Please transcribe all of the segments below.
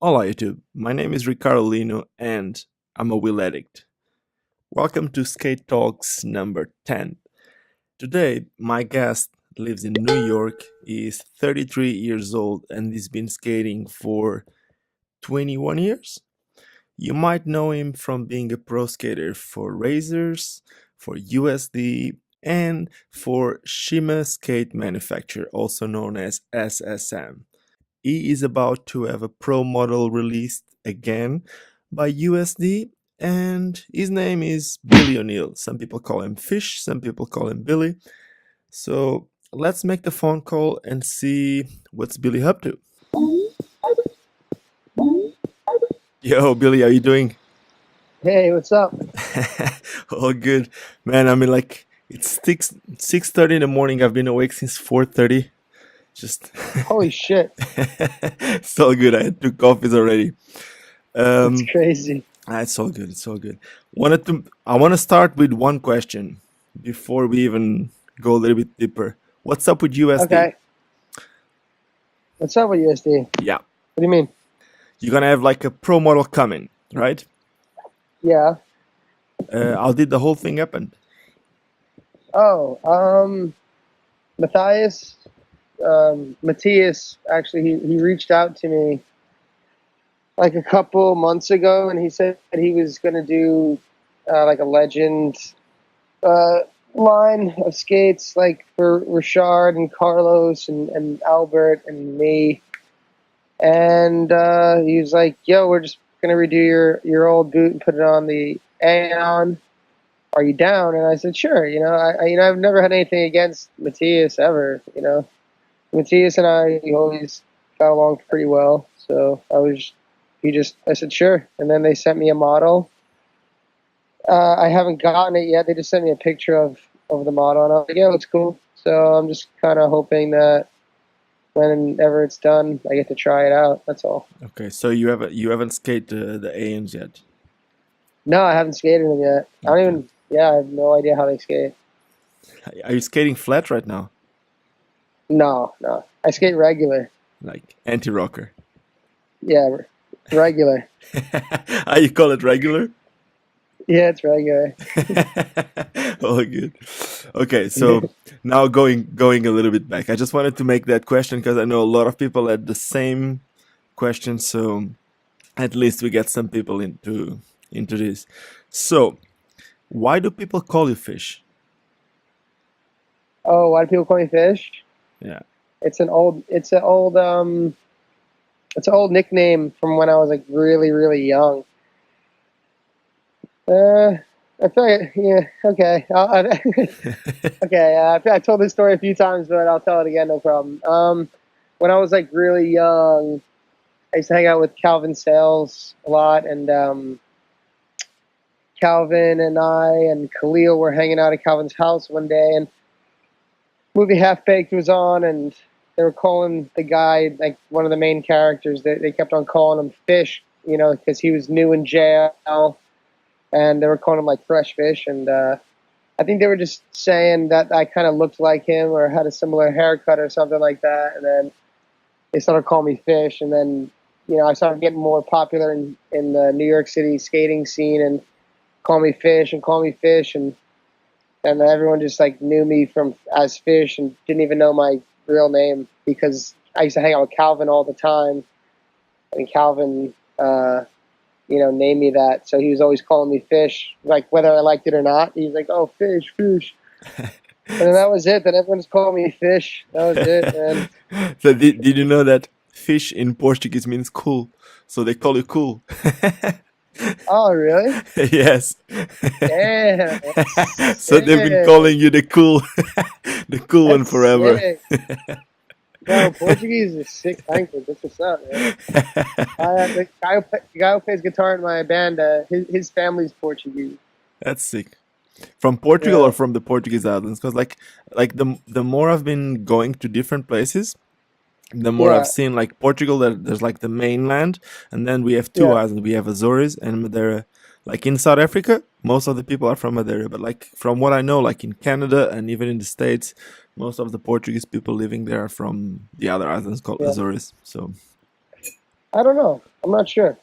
Hola YouTube, my name is Ricardo Lino and I'm a wheel addict. Welcome to Skate Talks number 10. Today, my guest lives in New York, he is 33 years old and he's been skating for 21 years. You might know him from being a pro skater for Razors, for USD, and for Shima skate manufacturer, also known as SSM. He is about to have a pro model released again by USD, and his name is Billy O'Neill. Some people call him Fish, some people call him Billy. So let's make the phone call and see what's Billy up to. Yo, Billy, how you doing? Hey, what's up? All good, man. I mean, like it's 6:30 in the morning. I've been awake since 4:30. Just Holy shit, it's all good. I had 2 coffees already. that's Um, crazy. It's all good. It's all good. I want to start with one question before we even go a little bit deeper. What's up with USD? Okay, what's up with USD? What Yeah, do you mean? you're gonna have like a pro model coming, right? Yeah. How did the whole thing happen? Oh, Matthias, Matthias, actually, he reached out to me like a couple months ago, and he said that he was gonna do like a legend uh, line of skates, like for Richard and Carlos and Albert and me. And he was like, "Yo, we're just gonna redo your old boot and put it on the AEON. Are you down?" And I said, "Sure." I've never had anything against Matthias ever. Matthias and we always got along pretty well. So I said, "Sure." And then they sent me a model. I haven't gotten it yet. They just sent me a picture of the model, and I was like, "Yeah, it looks cool." So I'm just kind of hoping that whenever it's done, I get to try it out. That's all. Okay, so you haven't skated the AMs yet. No, I haven't skated them yet. I don't Okay, even. Yeah, I have no idea how they skate. are you skating flat right now, No, no. I skate regular. like anti-rocker? Yeah, regular. How you call it, regular? Yeah, it's regular. All good. Okay, so now going a little bit back, I just wanted to make that question because I know a lot of people had the same question, so at least we get some people into this. So, why do people call you Fish? Oh, why do people call me Fish? Yeah. It's an old. It's an old nickname from when I was like really, really young. Uh, I feel like, yeah. Okay. Okay. I told this story a few times, but I'll tell it again. No problem. When I was like really young, I used to hang out with Calvin Sales a lot, and Calvin and I and Khalil were hanging out at Calvin's house one day, and movie Half Baked was on, and they were calling the guy, like one of the main characters, they kept on calling him Fish, because he was new in jail, and they were calling him like Fresh Fish, and I think they were just saying that I kind of looked like him or had a similar haircut or something like that, and then they started calling me Fish, and then I started getting more popular in the New York City skating scene, and call me Fish and call me Fish, and everyone just like knew me from as Fish and didn't even know my real name because I used to hang out with Calvin all the time, and Calvin, named me that. So he was always calling me Fish, like whether I liked it or not. He was like, "Oh, Fish, Fish," and then that was it. Then everyone just called me Fish. That was it, man. So did you know that fish in Portuguese means cool? So they call you cool. Oh, really? Yes. Damn, that's So they've been sick. calling you the cool, the cool one That's forever. sick. No, Portuguese is a sick language. That's what's up, man. The guy who plays guitar in my band, his family's Portuguese. That's sick. From Portugal or Yeah, from the Portuguese islands? Because like the more I've been going to different places, the more I've yeah, seen like Portugal. There's like the mainland, and then we have two yeah, islands. We have Azores and Madeira. Like in South Africa, most of the people are from Madeira. But like from what I know, like in Canada and even in the States, most of the Portuguese people living there are from the other islands called yeah. Azores. So I don't know. I'm not sure.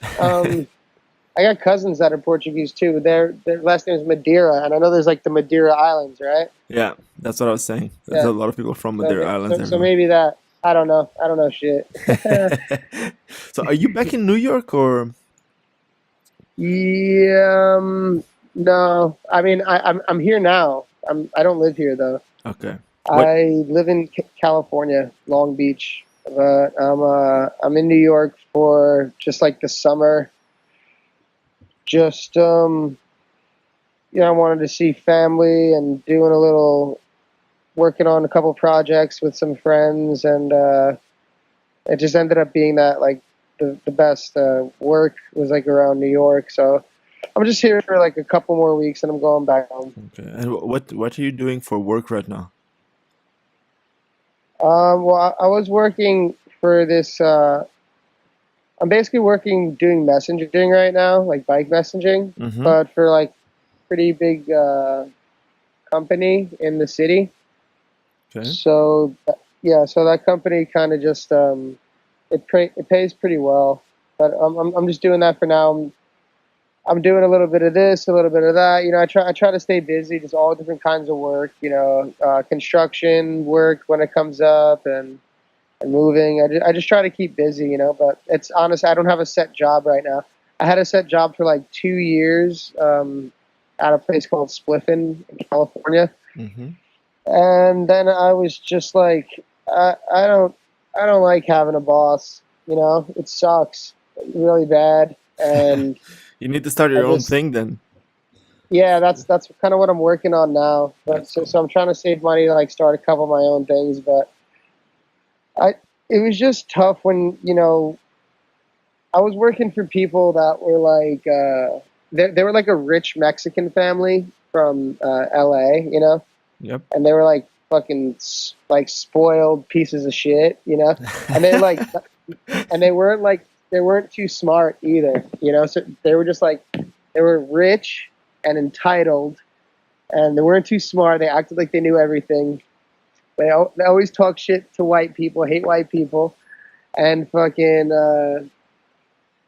I got cousins that are Portuguese too. Their last name is Madeira, and I know there's like the Madeira Islands, right? Yeah, that's what I was saying. There's Yeah. a lot of people from So, Madeira Islands. I so know. maybe that. I don't know. I don't know shit. So, are you back in New York or? Yeah. No. I mean, I'm here now. I don't live here though. Okay. What? I live in California, Long Beach, but I'm in New York for just like the summer. Just I wanted to see family and doing a little working on a couple projects with some friends, and it just ended up being that like the best work was like around New York. So I'm just here for like a couple more weeks, and I'm going back home. Okay. And what are you doing for work right now? Well, I was working for this. I'm basically working doing messaging right now, like bike messaging, Mm-hmm. but for like pretty big company in the city. Okay. So yeah, so that company kind of just it pays pretty well, but I'm just doing that for now. I'm doing a little bit of this, a little bit of that. I try to stay busy, just all different kinds of work. Construction work when it comes up, and moving. I just try to keep busy, but it's honest. I don't have a set job right now. I had a set job for like 2 years at a place called Spliffin in California. Mm-hmm. And then I was just like, I don't like having a boss. It sucks really bad. And You need to start I your own just, thing then. yeah, that's kind of what I'm working on now. But That's cool. so I'm trying to save money to like start a couple of my own things. But it was just tough when I was working for people that were like they were like a rich Mexican family from LA, Yep. and they were like fucking like spoiled pieces of shit, and they like and they weren't too smart either, so they were just like they were rich and entitled, and they weren't too smart. They acted like they knew everything. They always talk shit to white people, hate white people, and fucking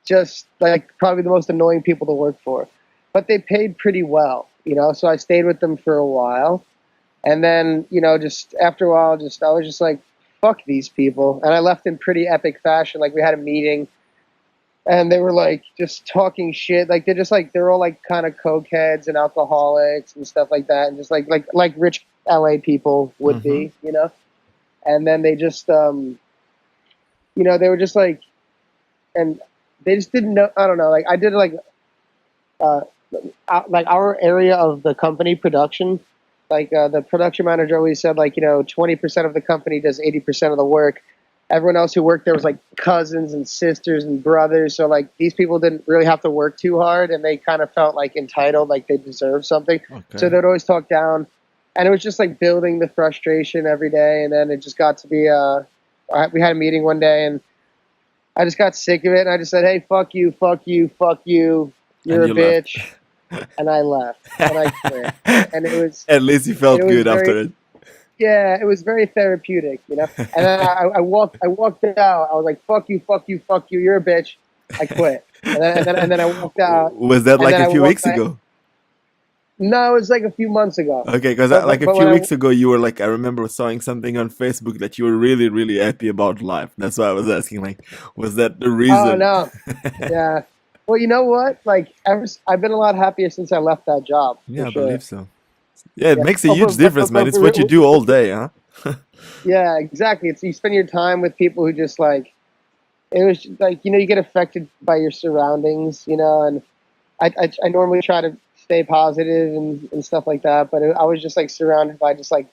just like probably the most annoying people to work for. But they paid pretty well, so I stayed with them for a while. And then, just after a while, I was just like, fuck these people. And I left in pretty epic fashion. Like, we had a meeting, and they were like just talking shit. Like, they're all like kind of cokeheads and alcoholics and stuff like that. And just like rich LA people would Mm-hmm. be, And then they just, they were just like, and they just didn't know. I don't know. Like, I did like our area of the company production. Like the production manager always said, like 20% of the company does 80% of the work. Everyone else who worked there was like cousins and sisters and brothers. So like these people didn't really have to work too hard, and they kind of felt like entitled, like they deserved something. Okay. So they'd always talk down, and it was just like building the frustration every day. And then it just got to be we had a meeting one day, and I just got sick of it, and I just said, hey, fuck you, fuck you, fuck you, you're And a you left. bitch. And I left, and I quit. And it was At least you felt good after it. yeah, it was very therapeutic, And then I walked out. I was like, fuck you, fuck you, fuck you, you're a bitch. I quit. And then I walked out. Was that And like then a I few walked weeks back. ago? No, it was like a few months ago. Okay, because like a few weeks ago, you were like, I remember seeing something on Facebook that you were really, really happy about life. That's why I was asking, like, was that the Oh, reason? no. Yeah. Well, you know what? Like, I've been a lot happier since I left that job, Yeah, for I sure. believe so. Yeah, it Yeah. makes a huge difference, man. It's For what you real. do all day, huh? Yeah, exactly. It's you spend your time with people who just like, it was just like, you get affected by your surroundings, and I normally try to stay positive and stuff like that, but I was just like surrounded by just like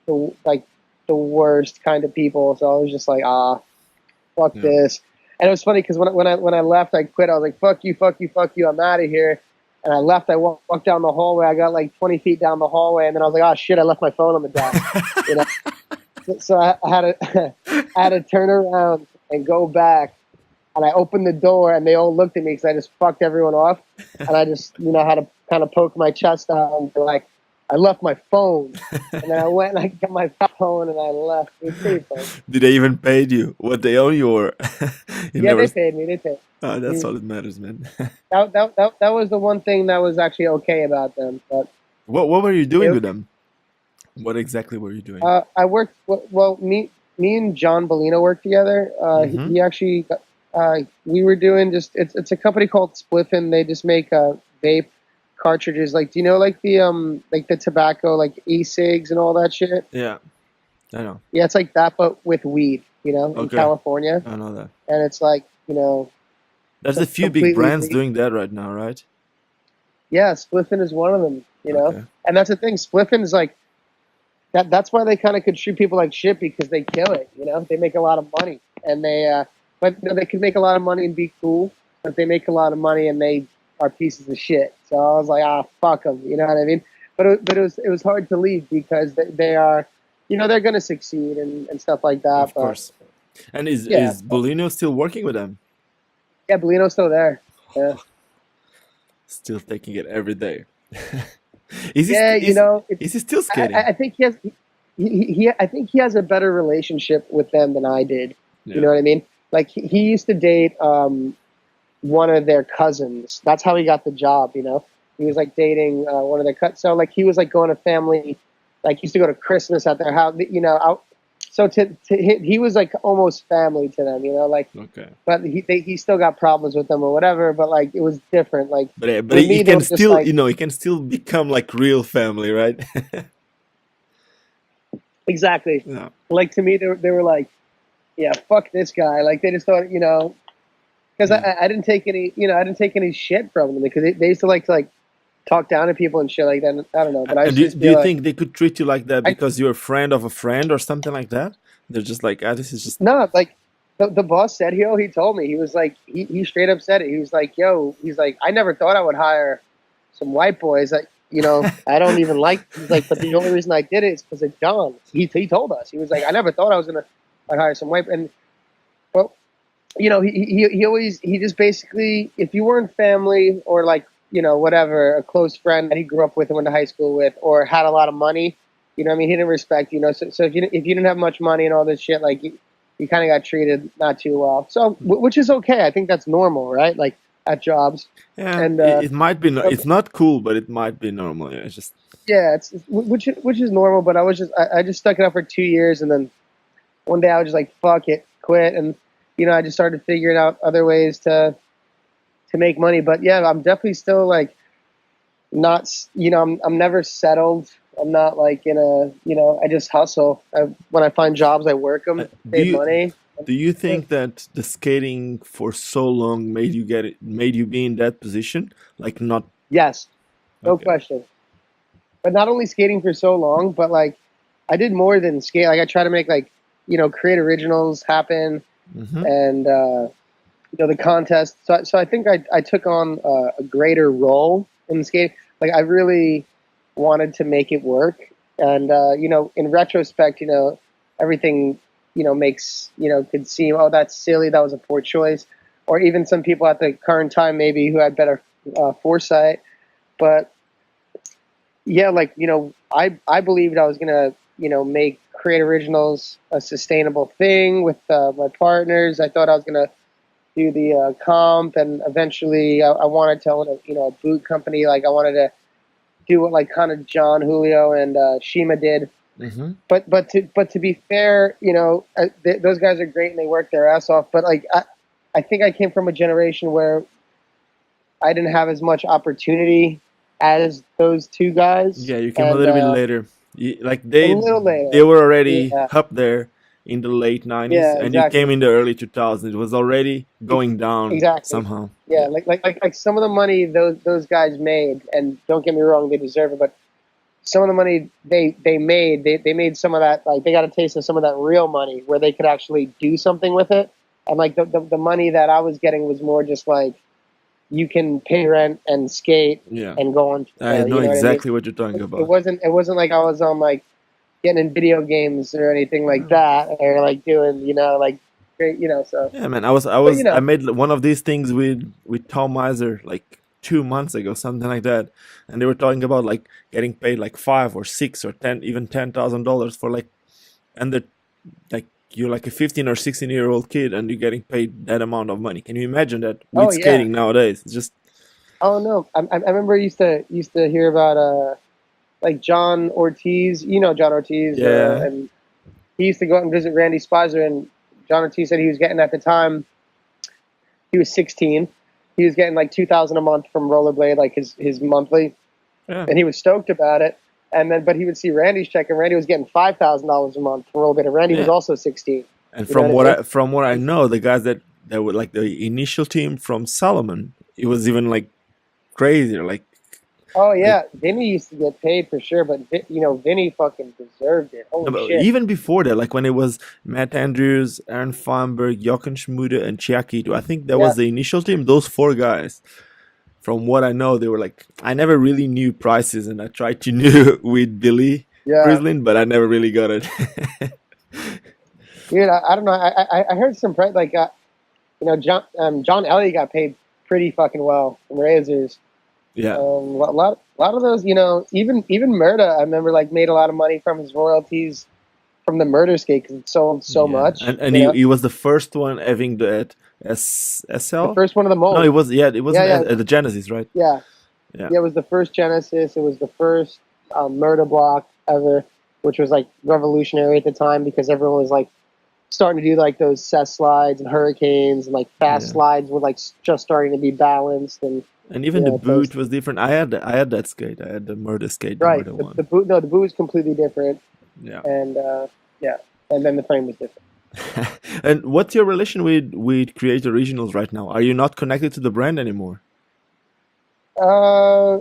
the worst kind of people. So I was just like, fuck Yeah. this. And it was funny because when I left, I quit. I was like, fuck you, fuck you, fuck you. I'm out of here. And I left. I walked down the hallway. I got like 20 feet down the hallway, and then I was like, oh shit, I left my phone on the desk. So I had to turn around and go back. And I opened the door, and they all looked at me because I just fucked everyone off. And I just, had to kind of poke my chest out and be like, I left my phone. And then I went and I got my phone and I left. It was pretty funny. Did they even pay you what they owe you, or you Yeah, never? they paid me. They paid. Oh, that's all that matters, man. That was the one thing that was actually okay about them. But What were you doing with them? What exactly were you doing? I worked. Well, me and Jon Bolino worked together. He actually. We were doing it's a company called Spliffin. They just make vape cartridges. Like, do you know like the tobacco, like e-cigs and all that shit? Yeah, I know. Yeah, it's like that, but with weed. You know, in California. I know that. And it's like, you know, there's a few big brands doing that right now, right? Yeah, Spliffin is one of them. You know, and that's the thing. Spliffin is like that. That's why they kind of could treat people like shit, because they kill it. You know, they make a lot of money, and but you know, they can make a lot of money and be cool, but they make a lot of money and they are pieces of shit. So I was like, fuck them. You know what I mean? But it was hard to leave because they are, you know, they're going to succeed and stuff like that. Of course. And is Bolino still working with them? Yeah, Bolino's still there. Yeah. Still taking it every day. Is he still skating? I think he has. I think he has a better relationship with them than I did. Yeah. You know what I mean? Like he used to date one of their cousins. That's how he got the job. You know, he was like dating one of their cousins. So like he was like going to family. Like he used to go to Christmas at their house. You know, so he was like almost family to them. You know, like. Okay. But he still got problems with them or whatever. But like it was different. Like. But he can still, like, you know, he can still become like real family, right? Exactly. Yeah. Like to me, they were like. Yeah, fuck this guy. Like they just thought, you know, because I didn't take any, you know, I didn't take any shit from them because they used to like talk down to people and shit like that. I don't know, but I do you think they could treat you like that because you're a friend of a friend or something like that? They're just like, this is just like the boss said, he told me, he was like, he straight up said it. He was like, yo, he's like, I never thought I would hire some white boys that, you know, I don't even like. He's like, but the only reason I did it is because of John. He told us, he was like, I never thought I was gonna. I'd hire some white, and well, you know, he just basically, if you weren't family or like, you know, whatever, a close friend that he grew up with and went to high school with, or had a lot of money, you know what I mean, he didn't respect, you know, so if you didn't have much money and all this shit, like you kind of got treated not too well, so which is okay. I think that's normal, right? Like at jobs. Yeah, and it might be. It's not cool, but it might be normal. Yeah, it's just. Yeah, it's which is normal, but I just stuck it out for 2 years, and then. One day I was just like, fuck it, quit. And, you know, I just started figuring out other ways to make money. But yeah, I'm definitely still like not, you know, I'm never settled. I'm not like in a, you know, I just hustle. When I find jobs, I work them, save money. Do you think that the skating for so long made you be in that position? Like not. Yes, no question. But not only skating for so long, but like I did more than skate. Like I try to make like, you know, create originals happen, and you know, the contest. So I think I took on a greater role in skating. Like I really wanted to make it work, and you know, in retrospect, you know, everything, you know, makes, you know, could seem, oh, that's silly, that was a poor choice, or even some people at the current time maybe who had better foresight. But yeah, like, you know, I believed I was gonna, you know, create originals a sustainable thing with my partners. I thought I was gonna do the comp, and eventually I wanted to own a boot company. Like I wanted to do what like kind of John, Julio, and Shima did. But to be fair, you know, those guys are great and they work their ass off. But like I think I came from a generation where I didn't have as much opportunity as those two guys. Yeah, you came a little bit later. Like they were already up there in the late 90s, and you came in the early 2000s. It was already going down somehow. Yeah, like some of the money those guys made, and don't get me wrong, they deserve it, but some of the money they made some of that, like they got a taste of some of that real money where they could actually do something with it. And like the money that I was getting was more just like, you can pay rent and skate and go on. I know exactly what you're talking about. It wasn't like I was on like getting in video games or anything like that, or like doing, you know, like great, you know. So yeah, man, I made one of these things with Tom Miser like 2 months ago, something like that, and they were talking about like getting paid like 5 or 6 or 10, even $10,000 for like, and the like you're like a 15 or 16-year-old kid and you're getting paid that amount of money. Can you imagine that Oh with yeah. skating nowadays? It's just Oh no. I remember I used to hear about like John Ortiz. You know John Ortiz, yeah, and he used to go out and visit Randy Spicer, and John Ortiz said he was getting at the time he was 16. He was getting like 2,000 a month from Rollerblade, like his monthly, yeah, and he was stoked about it. And then, but he would see Randy's check, and Randy was getting $5,000 a month from Rollerblade, and Randy was yeah. also 16. And You know from what I mean? what I know, the guys that were like the initial team from Solomon, it was even like crazier. Oh Like yeah, Vinny used to get paid for sure, but Vinny fucking deserved it. no, Holy but shit! even before that, like when it was Matt Andrews, Aaron Feinberg, Jochen Schmude, and Chiaki, I think that was Yeah, the initial team. Those four guys. From what I know, they were like I never really knew prices, and I tried to knew with Billy yeah, Priestlin, but I never really got it. dude. I don't know. I heard some like John Elliott got paid pretty fucking well from Razors. Yeah, A lot of those, even Murda, I remember like made a lot of money from his royalties from the Murder skate because it sold so yeah, much. and he was the first one having that The SL. first one of the No, mold. it Yeah, wasn't yeah, at the Genesis, right? yeah, Yeah, yeah. It was the first Genesis. It was the first Murda block ever, which was like revolutionary at the time because everyone was like starting to do like those cess slides and hurricanes and like fast yeah. slides were like just starting to be balanced and And even the those boot was different. I had that skate. I had the Murda skate, the right. Murda The one. boot, no, the boot was completely different, Yeah. and yeah, and then the frame was different. And what's your relation with Create Originals right now? Are you not connected to the brand anymore? Uh,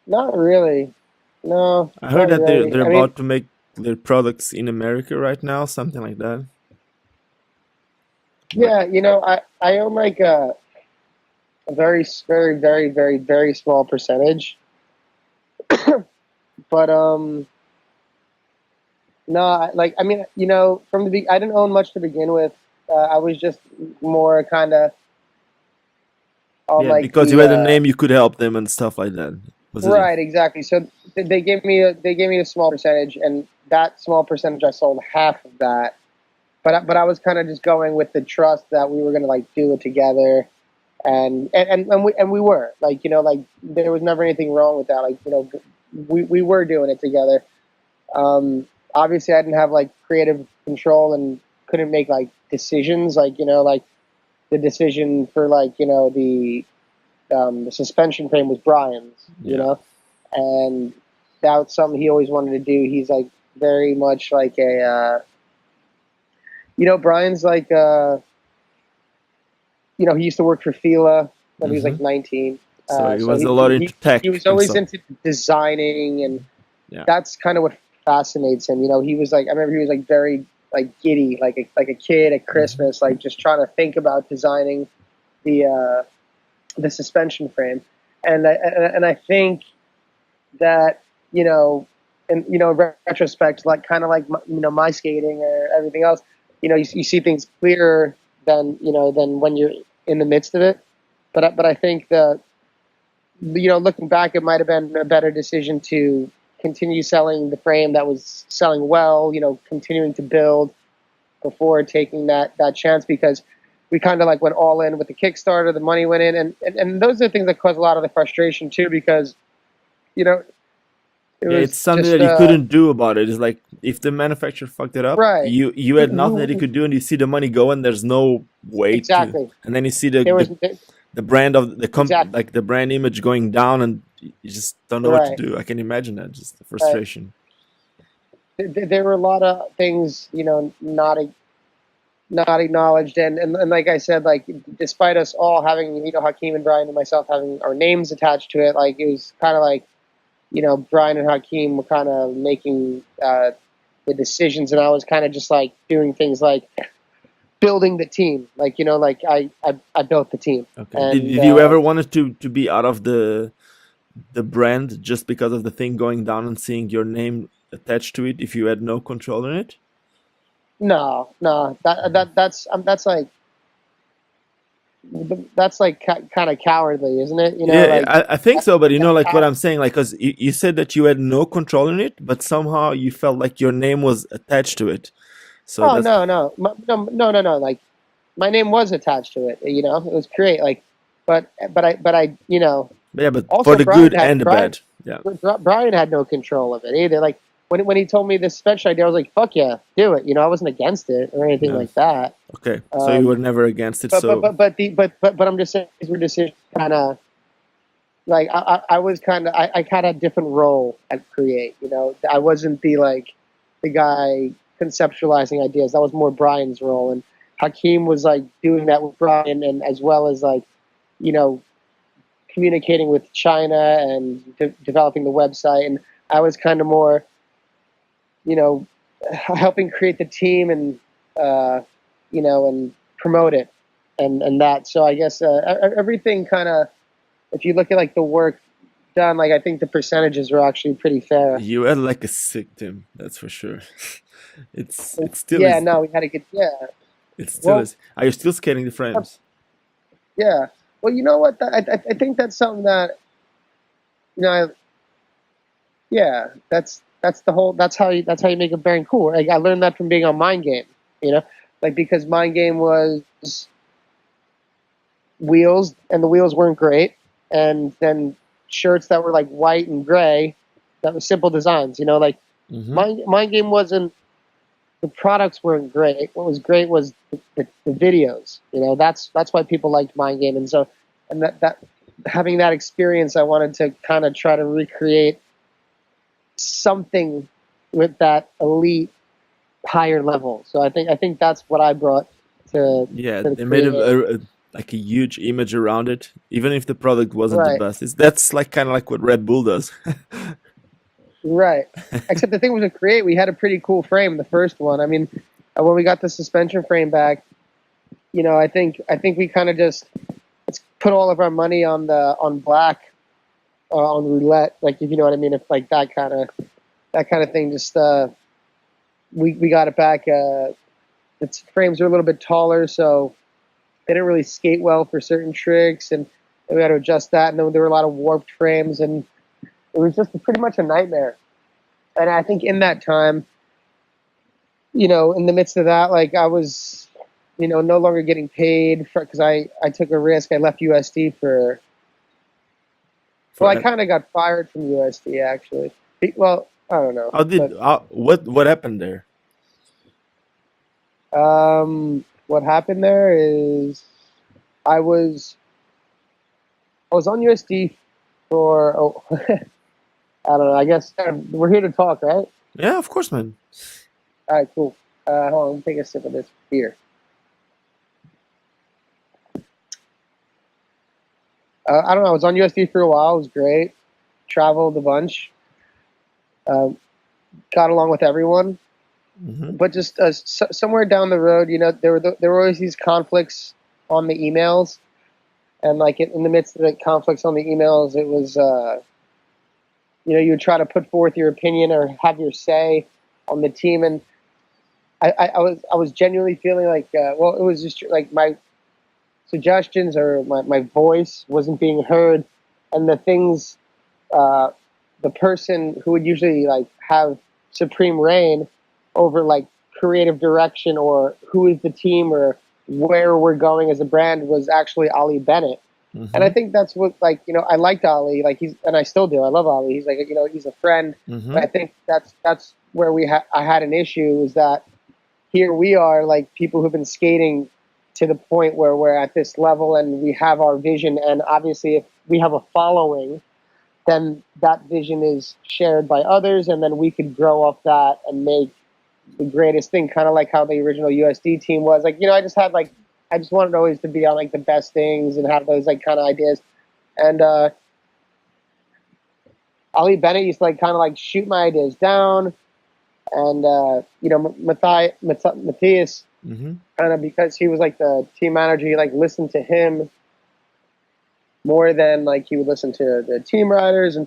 Not really. No, I heard not that really. they're I mean, about to make their products in America right now, something like that. But yeah, I own like a very, very, very, very, very small percentage, but no, I mean, from I didn't own much to begin with. I was just more kind of on yeah, like because you had a name, you could help them and stuff like that. Was it? right, exactly. So they gave me a small percentage, and that small percentage I sold half of that. But I was kind of just going with the trust that we were gonna like do it together, and we were like like there was never anything wrong with that. Like we were doing it together. Obviously, I didn't have like creative control and couldn't make like decisions. Like like the decision for like the suspension frame was Brian's. Yeah, And that was something he always wanted to do. He's like very much like a Brian's like he used to work for Fila when he was hmm. like 19. So he So was a lot into he tech was and always stuff. into designing, and Yeah, that's kind of what fascinates him. He was like I remember he was like very like giddy, like a kid at hmm, Christmas, like just trying to think about designing the suspension frame, and I think that in retrospect, like kind of like my skating or everything else, you see things clearer than when you're in the midst of it. But I think that looking back, it might have been a better decision to continue selling the frame that was selling well. Continuing to build before taking that chance because we kind of like went all in with the Kickstarter. The money went in, and those are the things that cause a lot of the frustration too because you know it yeah. It's was something just that you couldn't do about it. It's like if the manufacturer fucked it up, right. you had nothing that you could do, and you see the money go, and there's no way to. Exactly. And then you see There was the brand of exactly like the brand image going down, and you just don't know what to right. do. I can imagine that, just the Right. frustration. There were a lot of things not acknowledged, and like I said, like despite us all having Hakeem and Brian and myself having our names attached to it, like it was kind of like Brian and Hakeem were kind of making the decisions, and I was kind of just like doing things like building the team, like like I built the team, Okay. and Did you ever wanted to be out of the brand just because of the thing going down and seeing your name attached to it if you had no control in it? no, that's like that's like kind of cowardly, isn't it? Yeah, Like I think so, but like what how, I'm saying, like, because you said that you had no control in it, but somehow you felt like your name was attached to it. So oh that's no, like my name was attached to it. It was create like, but yeah, but for also the good and the bad. Yeah, Brian had no control of it either. Like when he told me this suspension idea, I was like, fuck yeah, do it. I wasn't against it or anything yeah. like that. Okay, so you were never against it. So But I'm just saying these were decisions kind of like I was kind of I kind of had a different role at Create. I wasn't the guy conceptualizing ideas. That was more Brian's role, and Hakeem was like doing that with Brian, and as well as like you know communicating with China and developing the website. And I was kind of more helping create the team and and promote it and that. So I guess everything kind of, if you look at like the work done, like I think the percentages are actually pretty fair. you had like a sick team, that's for sure. It still Yeah, is. no, we had to get It still well, is. Are you still skating the frames? yeah. Well, you know what? I think that's something that you know. I, yeah, that's the whole. That's how you make a bearing cool. Like I learned that from being on MindGame. Like because MindGame was wheels, and the wheels weren't great, and then shirts that were like white and gray, that was simple designs. Like Mm-hmm. MindGame wasn't. The products weren't great. What was great was the videos. That's why people liked MindGame, and so and that having that experience, I wanted to kind of try to recreate something with that elite higher level. So I think that's what I brought Yeah, to the they made creative. like a huge image around it, even if the product wasn't the Right, best. That's like kind of like what Red Bull does. right. Except the thing was with Create, we had a pretty cool frame, the first one. I mean, when we got the suspension frame back, I think we kind of just let's put all of our money on black, on roulette, like if you know what I mean, if like that kind of thing. Just we got it back. Its frames are a little bit taller, so they didn't really skate well for certain tricks, and we had to adjust that. And then there were a lot of warped frames, and it was just pretty much a nightmare. And I think in that time, in the midst of that, like I was, no longer getting paid because I took a risk. I left USD for. Well, I For kind of got fired from USD actually. Well, I don't know, how did but what happened there? what happened there is I was on USD for I don't know. I guess we're here to talk, right? Yeah, of course, man. All right, cool. Hold on, let me take a sip of this beer. I don't know. I was on USD for a while. It was great. Traveled a bunch. Got along with everyone. Hmm. But just somewhere down the road, there were always these conflicts on the emails, and like in the midst of the conflicts on the emails, it was you would try to put forth your opinion or have your say on the team, and I was genuinely feeling like well, it was just like my suggestions or my voice wasn't being heard, and the things the person who would usually like have supreme reign over like creative direction or who is the team or where we're going as a brand was actually Ali Bennett. And I Hmm. think that's what, like, I liked Ali, like and I still do. I love Ali. He's like, he's a friend. But Hmm. I think that's where I had an issue, is that here we are, like people who've been skating to the point where we're at this level and we have our vision. And obviously if we have a following, then that vision is shared by others. And then we could grow off that and make the greatest thing, kind of like how the original USD team was. Like, I just wanted always to be on like the best things and have those like kind of ideas. And Ali Bennett used to like kind of like shoot my ideas down, and Matthias, Hmm. kind of, because he was like the team manager, he like listened to him more than like he would listen to the team riders. And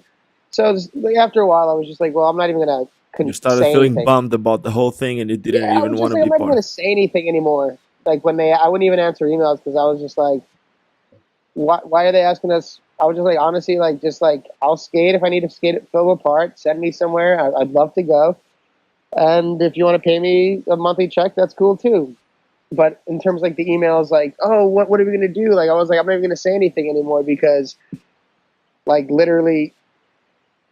so like, after a while, I was just like, well, I'm not even gonna You started say feeling anything. bummed about the whole thing, and you didn't Yeah, I even was want just to like, be I'm not even part. gonna say anything anymore. Like I wouldn't even answer emails because I was just like, why are they asking us? I was just like, honestly, like, just like, I'll skate if I need to skate at Philip Park. Send me somewhere. I'd love to go. And if you want to pay me a monthly check, that's cool too. But in terms of, like, the emails, like, oh, what are we going to do? Like, I was like, I'm not even going to say anything anymore because, like, literally,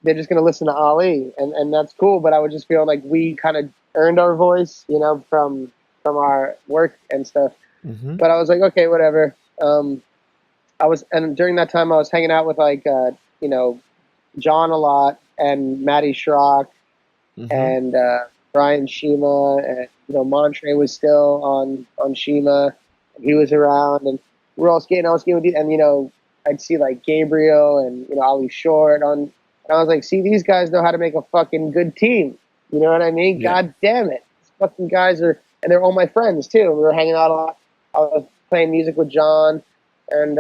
they're just going to listen to Ali. And that's cool. But I would just feel like we kind of earned our voice, you know, from our work and stuff. Mm-hmm. But I was like, okay, whatever. And during that time, I was hanging out with, like, you know, John a lot and Matty Schrock Mm-hmm. and Brian Shima, and, you know, Montre was still on Shima. He was around, and we're all skating. I was skating with and, you know, I'd see, like, Gabriel and, you know, Ali Short on. And I was like, see, these guys know how to make a fucking good team. You know what I mean? Yeah. God damn it. These fucking guys are, and they're all my friends too. We were hanging out a lot. I was playing music with John, and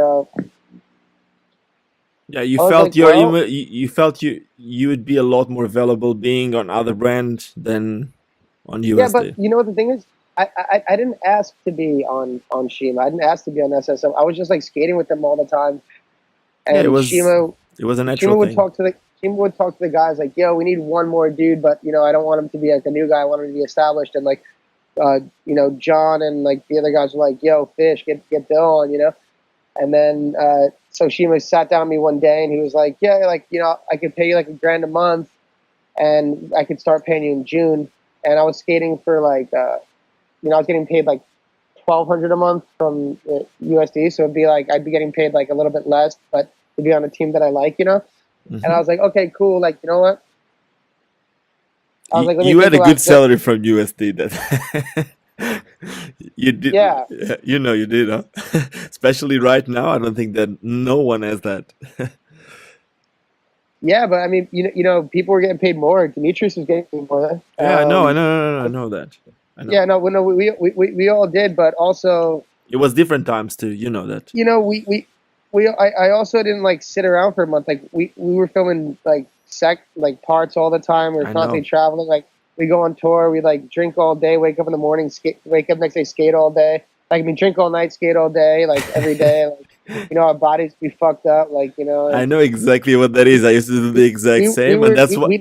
Yeah, you I was felt like, well, you felt you would be a lot more valuable being on other brand than on yeah, but USD. you know what the thing is? I didn't ask to be on Shima. I didn't ask to be on SSM. I was just, like, skating with them all the time. Yeah, And it was a natural Shima would thing. talk to the guys like, yo, we need one more dude, but, you know, I don't want him to be like a new guy. I want him to be established. And, like, you know, John and, like, the other guys were like, yo, Fish, get Bill on, you know. And then so Shima sat down with me one day and he was like, yeah, like, you know, I could pay you like $1,000 a month and I could start paying you in June. And I was skating for, like, you know, I was getting paid like $1,200 a month from USD, so it'd be like I'd be getting paid like a little bit less, but to be on a team that I like, you know. Mm-hmm. And I was like, okay, cool. Like, you know what? I was like, let me You think had a about good salary from USD that you did. Yeah. You know you did, huh? Especially right now, I don't think that no one has that. Yeah, but I mean, you know, people were getting paid more. Demetrius was getting paid more. Yeah, I know I know that. I know. Yeah, no, we all did, but also, It was different times too. You know that. you know, I also didn't, like, sit around for a month. Like, we were filming, like, like, parts all the time. We were I constantly know. traveling. Like, we go on tour. We, like, drink all day, wake up in the morning, wake up next day, skate all day. Like, I mean, drink all night, skate all day, like, every day. Like, you know, our bodies be fucked up, like, you know. I know exactly what that is. I used to do the exact same, and that's what.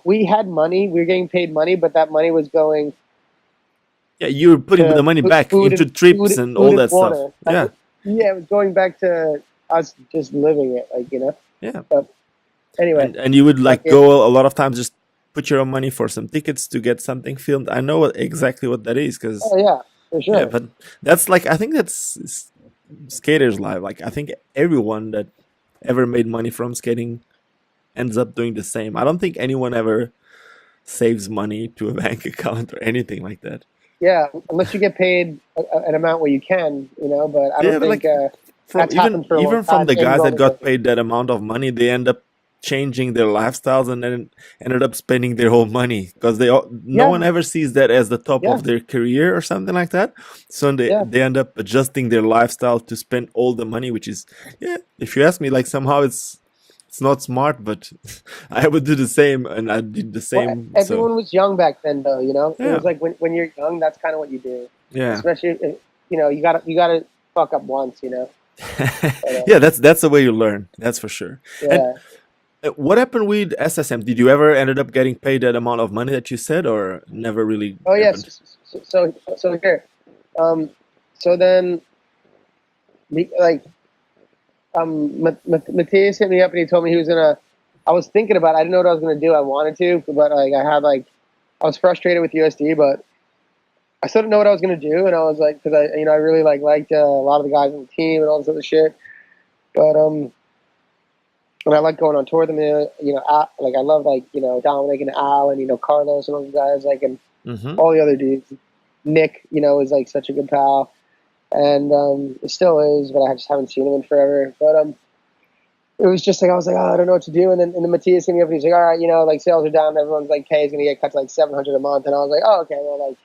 We had money. We were getting paid money, but that money was going Yeah, you were putting the money back into trips and all that stuff. Yeah. Yeah, it was going back to us just living it, like, you know. Yeah. But anyway, and you would, like, go a lot of times, just put your own money for some tickets to get something filmed. I know exactly what that is, because oh yeah, for sure. yeah, but that's, like, I think that's skaters' life. Like, I think everyone that ever made money from skating ends up doing the same. I don't think anyone ever saves money to a bank account or anything like that. Yeah, unless you get paid an amount where you can, you know. But I don't think that's happened for a long even from time. the guys that got Like, paid that amount of money, they end up changing their lifestyles and then ended up spending their whole money, because no one ever sees that as the top of their career or something like that. So they end up adjusting their lifestyle to spend all the money, which is, yeah, if you ask me, like, somehow it's not smart, but I would do the same, and I did the same. Well, everyone was young back then, though. You know, Yeah. it was like when you're young, that's kind of what you do. Yeah. Especially if, you know, you gotta fuck up once, you know. Yeah, that's the way you learn. That's for sure. Yeah. And what happened with SSM? Did you ever ended up getting paid that amount of money that you said, or never really? Oh yes. So here, so then, like, Matthias hit me up and he told me he was gonna. I was thinking about it. I didn't know what I was gonna do. I wanted to, but, like, I was frustrated with USD, but I still didn't know what I was gonna do. And I was like, because I really liked a lot of the guys on the team and all this other shit. But and I like going on tour with them. You know, like, I love, like, you know, Dominic and Al and, you know, Carlos and all those guys, like, and all the other dudes. Nick, you know, is, like, such a good pal. And it still is, but I just haven't seen him in forever. But it was just like, I was like, oh, I don't know what to do. And then Matthias hit me up and he's like, all right, you know, like, sales are down. Everyone's like, hey, he's gonna get cut to like $700 a month. And I was like, oh, okay, well, like,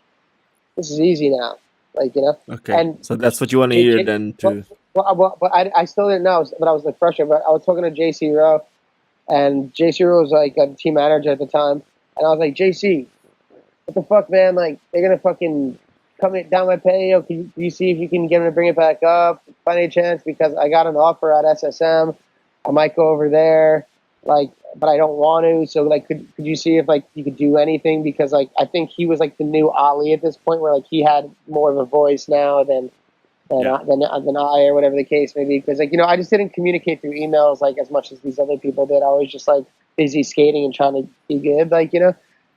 this is easy now, like, you know. Okay. And so that's what you want to hear then too. But I still didn't know, but I was, like, frustrated. But I was talking to Jc Rowe, and Jc Rowe was, like, a team manager at the time, and I was like, JC, what the fuck, man? Like, they're gonna fucking coming down my pay. Can you see if you can get him to bring it back up by any chance? Because I got an offer at SSM. I might go over there, like, but I don't want to. So, like, could you see if, like, you could do anything? Because, like, I think he was, like, the new Ali at this point where, like, he had more of a voice now than I, or whatever the case may be. Because, like, I just didn't communicate through emails, like, as much as these other people did. I was just, like, busy skating and trying to be good, like,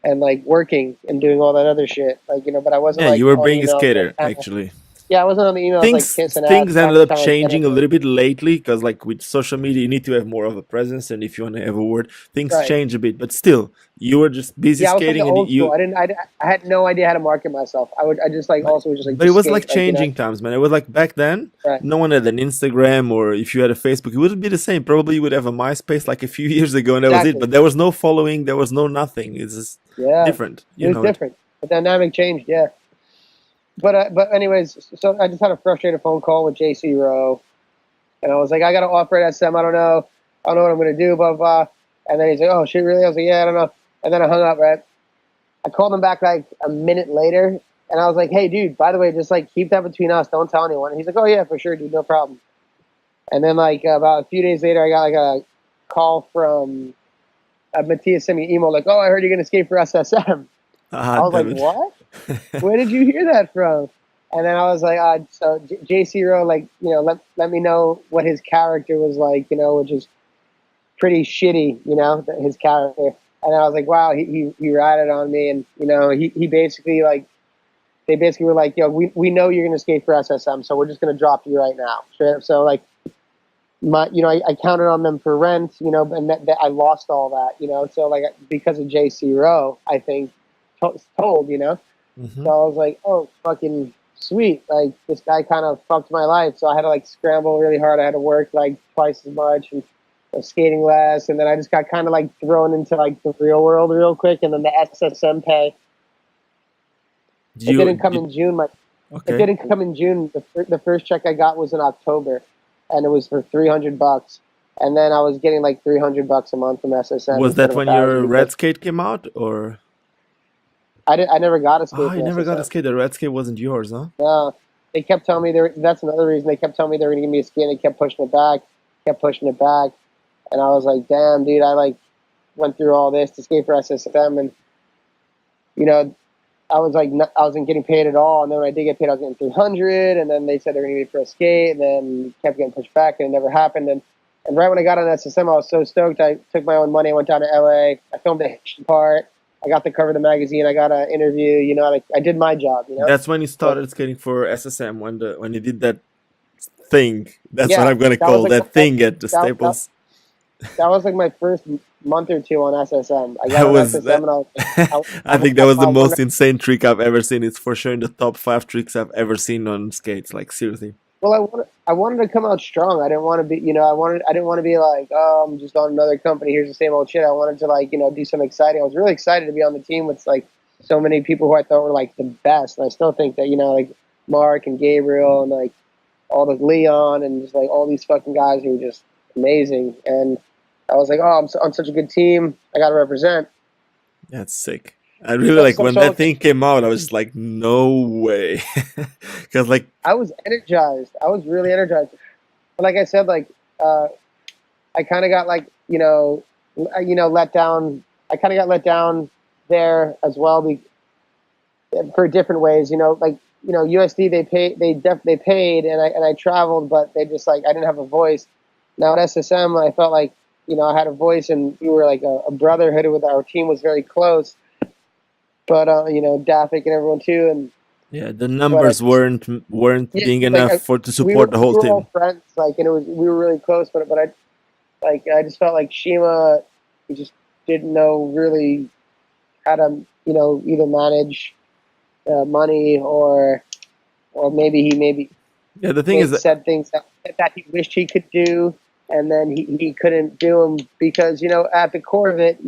and, like, working and doing all that other shit. Like, but I wasn't, Yeah, like, you were on being a emails, skater, like, actually. yeah, I wasn't on the emails, like, kissing ass. Things ended up trying to, like, changing a little bit lately because, like, with social media, you need to have more of a presence, and if you want to have a word, things Right. change a bit. But still, you were just busy Yeah, I was like the skating, and old school. I had no idea how to market myself. I just, like, also was just, like, but it just was skate, like changing times, man. It was like back then, Right. no one had an Instagram, or if you had a Facebook, it wouldn't be the same. Probably you would have a MySpace like a few years ago, and that was it. But there was no following, there was no nothing. It's just different. It was different. The dynamic changed, yeah. But anyways, so I just had a frustrated phone call with Jc Rowe, and I was like, I got an offer at SM. I don't know what I'm gonna do, blah blah. And then he's like, oh shit, really? I was like, yeah, I don't know. And then I hung up. Right. I called him back like a minute later, and I was like, hey, dude, by the way, just, like, keep that between us. Don't tell anyone. And he's like, oh yeah, for sure, dude, no problem. And then, like, about a few days later, I got, like, a call from Matthias sent me an email like, oh, I heard you're gonna skate for SSM. I was like, what? Where did you hear that from? And then I was like, so Jc Rowe, like, let me know what his character was like, which is pretty shitty, his character. And I was like, wow, he ratted on me, and he basically, like, they basically were like, yo, we know you're gonna skate for SSM, so we're just gonna drop you right now. So, like, I counted on them for rent, and that I lost all that, so, like, because of Jc Rowe, I think told, Mm-hmm. So I was like, oh, fucking sweet. Like, this guy kind of fucked my life. So I had to, like, scramble really hard. I had to work, like, twice as much and skating less. And then I just got kind of, like, thrown into, like, the real world real quick. And then the SSM pay. It didn't come in June. It didn't come in June. The first check I got was in October. And it was for $300. And then I was getting, like, $300 a month from SSM. Was that when your red skate came out, or? I never got a skate. Oh, you never got a skate. The red skate wasn't yours, huh? No. They kept telling me that's another reason. They kept telling me they were going to give me a skate, and they kept pushing it back. And I was like, damn, dude, I, like, went through all this to skate for SSM, and, I was like, I wasn't getting paid at all. And then when I did get paid, I was getting $300, and then they said they were going to give me for a skate, and then kept getting pushed back, and it never happened. And right when I got on SSM, I was so stoked. I took my own money. I went down to LA. I filmed the part. I got the cover of the magazine. I got an interview. Like, I did my job. That's when you started skating for SSM, when you did that thing. That's what I'm gonna call that thing at the Staples. That was like my first month or two on SSM. I got on SSM, and I think that was the most insane trick I've ever seen. It's for sure in the top 5 tricks I've ever seen on skates. Like, seriously. Well, I wanted to come out strong. I didn't want to be, I didn't want to be like, oh, I'm just on another company. Here's the same old shit. I wanted to, like, do something exciting. I was really excited to be on the team with, like, so many people who I thought were, like, the best. And I still think that, like, Mark and Gabriel and, like, all the Leon and just, like, all these fucking guys who were just amazing. And I was like, oh, I'm on such a good team. I got to represent. That's sick. I really like when that thing came out. I was just like, no way, because, like, I was energized. I was really energized. But like I said, like, I kind of got, like, let down. I kind of got let down there as well, for different ways. Like, USD they paid, and I traveled, but they just, like, I didn't have a voice. Now at SSM, I felt like, I had a voice, and we were like a brotherhood. With our team was very close. But Dafik and everyone too, and yeah, the numbers weren't being enough to support the whole team. We were all friends, like, and we were really close. But I just felt like Shima, he just didn't know really how to either manage money or maybe yeah. The thing is that said things that he wished he could do. And then he couldn't do them because, at the core of it,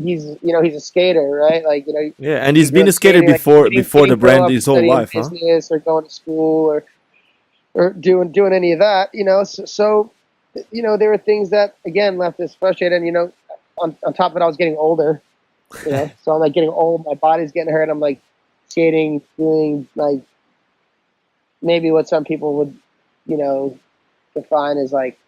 he's a skater, right? Like, yeah, and he's been a skater before the brand his whole life, huh? Business or going to school or doing any of that, So there were things that, again, left us frustrated. And, on top of it, I was getting older, so I'm, like, getting old. My body's getting hurt. I'm, like, skating, doing, like, maybe what some people would, define as like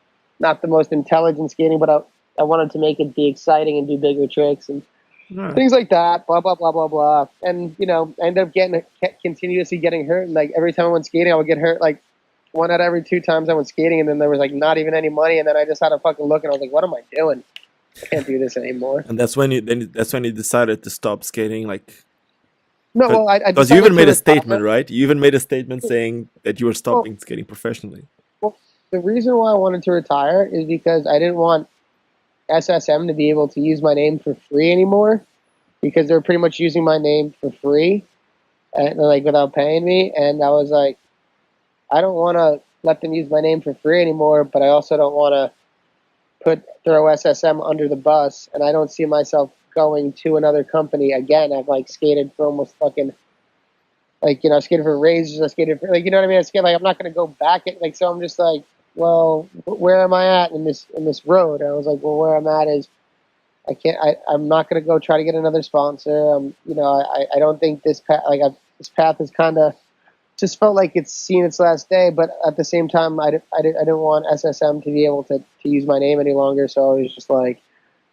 not the most intelligent skating, but I wanted to make it be exciting and do bigger tricks and Right. things like that, blah, blah, blah, blah, blah. And, I ended up continuously getting hurt. And like every time I went skating, I would get hurt like one out of every 2 times I went skating. And then there was like not even any money. And then I just had to fucking look and I was like, what am I doing? I can't do this anymore. And that's when you decided to stop skating, like, No, well, I because you decided even made to a statement, retire. right? You even made a statement saying that you were stopping skating professionally. Well, the reason why I wanted to retire is because I didn't want SSM to be able to use my name for free anymore, because they're pretty much using my name for free and like without paying me. And I was like, I don't want to let them use my name for free anymore, but I also don't want to throw SSM under the bus. And I don't see myself going to another company again. I've like skated for almost fucking I skated for Razors. I skated for you know what I mean. I skated I'm not going to go back so I'm just like, well, where am I at in this road? And I was like, well, where I'm at is I'm not going to go try to get another sponsor. I don't think this path, this path is kind of just felt like it's seen its last day. But at the same time, I didn't want SSM to be able to use my name any longer. So I was just like,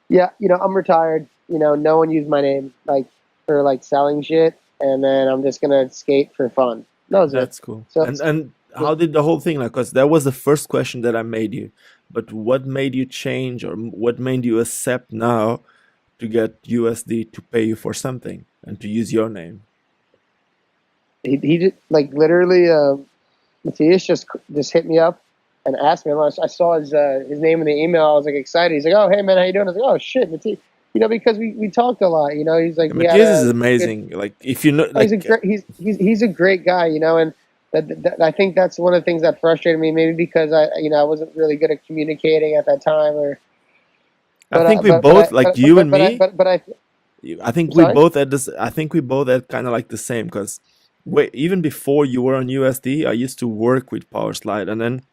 yeah, I'm retired. No one used my name for selling shit, and then I'm just gonna skate for fun. That's cool. So and how did the whole thing, because that was the first question that I made you, but what made you change, or what made you accept now to get USD to pay you for something and to use your name? He just literally Matthias just hit me up and asked me. I saw his name in the email. I was excited. He's like, oh, hey man, how you doing? I was like, oh shit, Matthias. Because we talked a lot. He's like, Matthias is amazing. If you know, he's a great guy. And I think that's one of the things that frustrated me. Maybe because I wasn't really good at communicating at that time. I think we both, you and me. I think we both had this. I think we both had kind of the same, because even before you were on USD, I used to work with powerslide, and then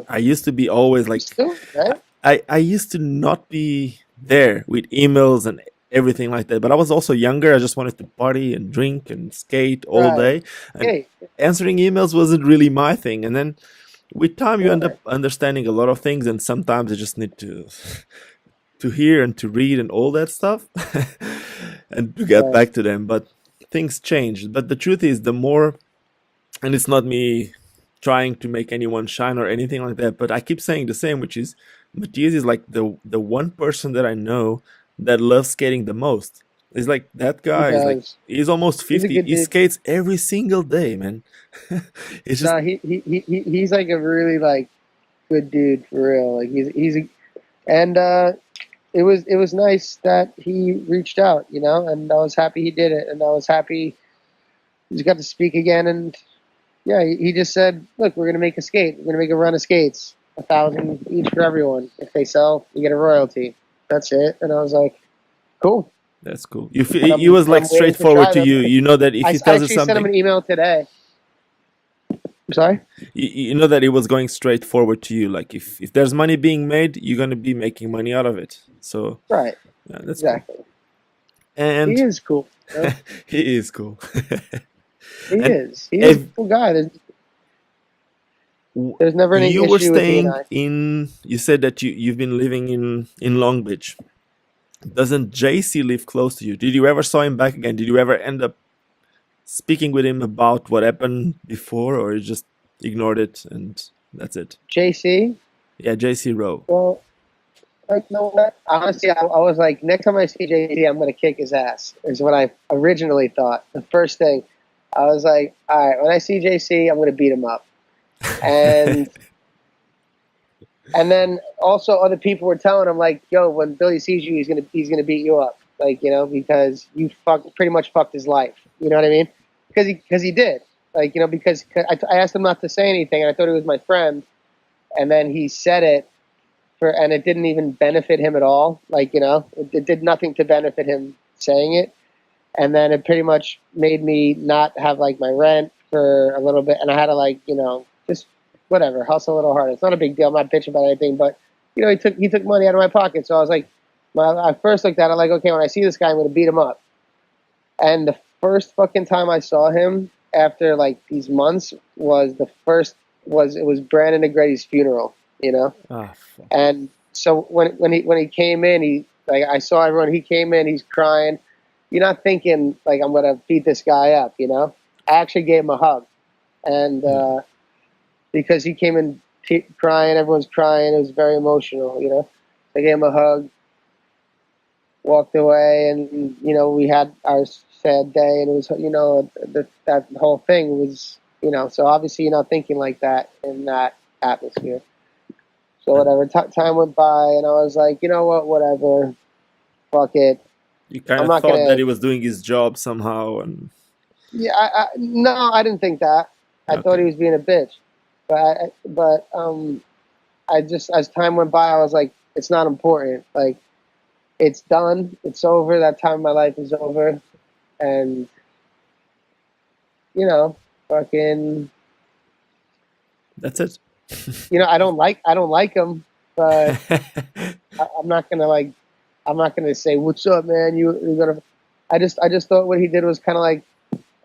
I used to be always still, right? I used to not be there with emails and everything like that, but I was also younger. I just wanted to party and drink and skate all day, and answering emails wasn't really my thing. And then with time you end up understanding a lot of things, and sometimes you just need to hear and to read and all that stuff and to get back to them. But things changed. But the truth is, the more, and it's not me trying to make anyone shine or anything like that, but I keep saying the same, which is Matthias is the one person that I know that loves skating the most. It's that guy. He's almost 50. He skates every single day, man. It's just he's a really good dude for real. It was nice that he reached out, and I was happy he did it, and I was happy he's got to speak again. And yeah, he just said, look, we're gonna make a skate. We're gonna make a run of skates. 1,000 each for everyone. If they sell, you get a royalty. That's it. And I was like, cool. That's cool. He was straightforward to you. You know that if he tells you something. I sent him an email today. I'm sorry? You know that it was going straight forward to you. If there's money being made, you're going to be making money out of it. So right. Yeah, that's exactly. Cool. And he is cool. He is cool. He is a cool guy. There's never any issue with me. You were staying in. You said that you've been living in Long Beach. Doesn't Jc live close to you? Did you ever saw him back again? Did you ever end up speaking with him about what happened before, or you just ignored it and that's it? Jc? Yeah, Jc Rowe. Well, honestly, I was like, next time I see Jc, I'm going to kick his ass, is what I originally thought. The first thing, I was like, all right, when I see Jc, I'm going to beat him up. And and then also other people were telling him yo, when Billy sees you, he's gonna beat you up, because you pretty much fucked his life. You know what I mean? Because he did, because I asked him not to say anything, and I thought he was my friend, and then he said it and it didn't even benefit him at all. It did nothing to benefit him saying it, and then it pretty much made me not have my rent for a little bit, and I had to just whatever, hustle a little harder. It's not a big deal. I'm not bitching about anything, but he took money out of my pocket. So I was I first looked at it okay, when I see this guy, I'm going to beat him up. And the first fucking time I saw him after these months, was it was Brandon Negretti's funeral, you know? Ah, fuck. And so when he came in, I saw everyone. He came in, he's crying. You're not thinking like I'm gonna beat this guy up, you know. I actually gave him a hug, and because he came in crying, everyone's crying. It was very emotional, you know. I gave him a hug, walked away, and you know we had our sad day, and it was that whole thing was So obviously you're not thinking like that in that atmosphere. So whatever, time went by, and I was like, you know what, whatever, fuck it. You kind of thought that he was doing his job somehow, and yeah, no, I didn't think that. I thought he was being a bitch, but I just, as time went by, I was like, it's not important. Like, it's done, it's over. That time of my life is over, and fucking. That's it. I don't like him, but I'm not gonna say what's up, man. You're gonna. I just thought what he did was kind of like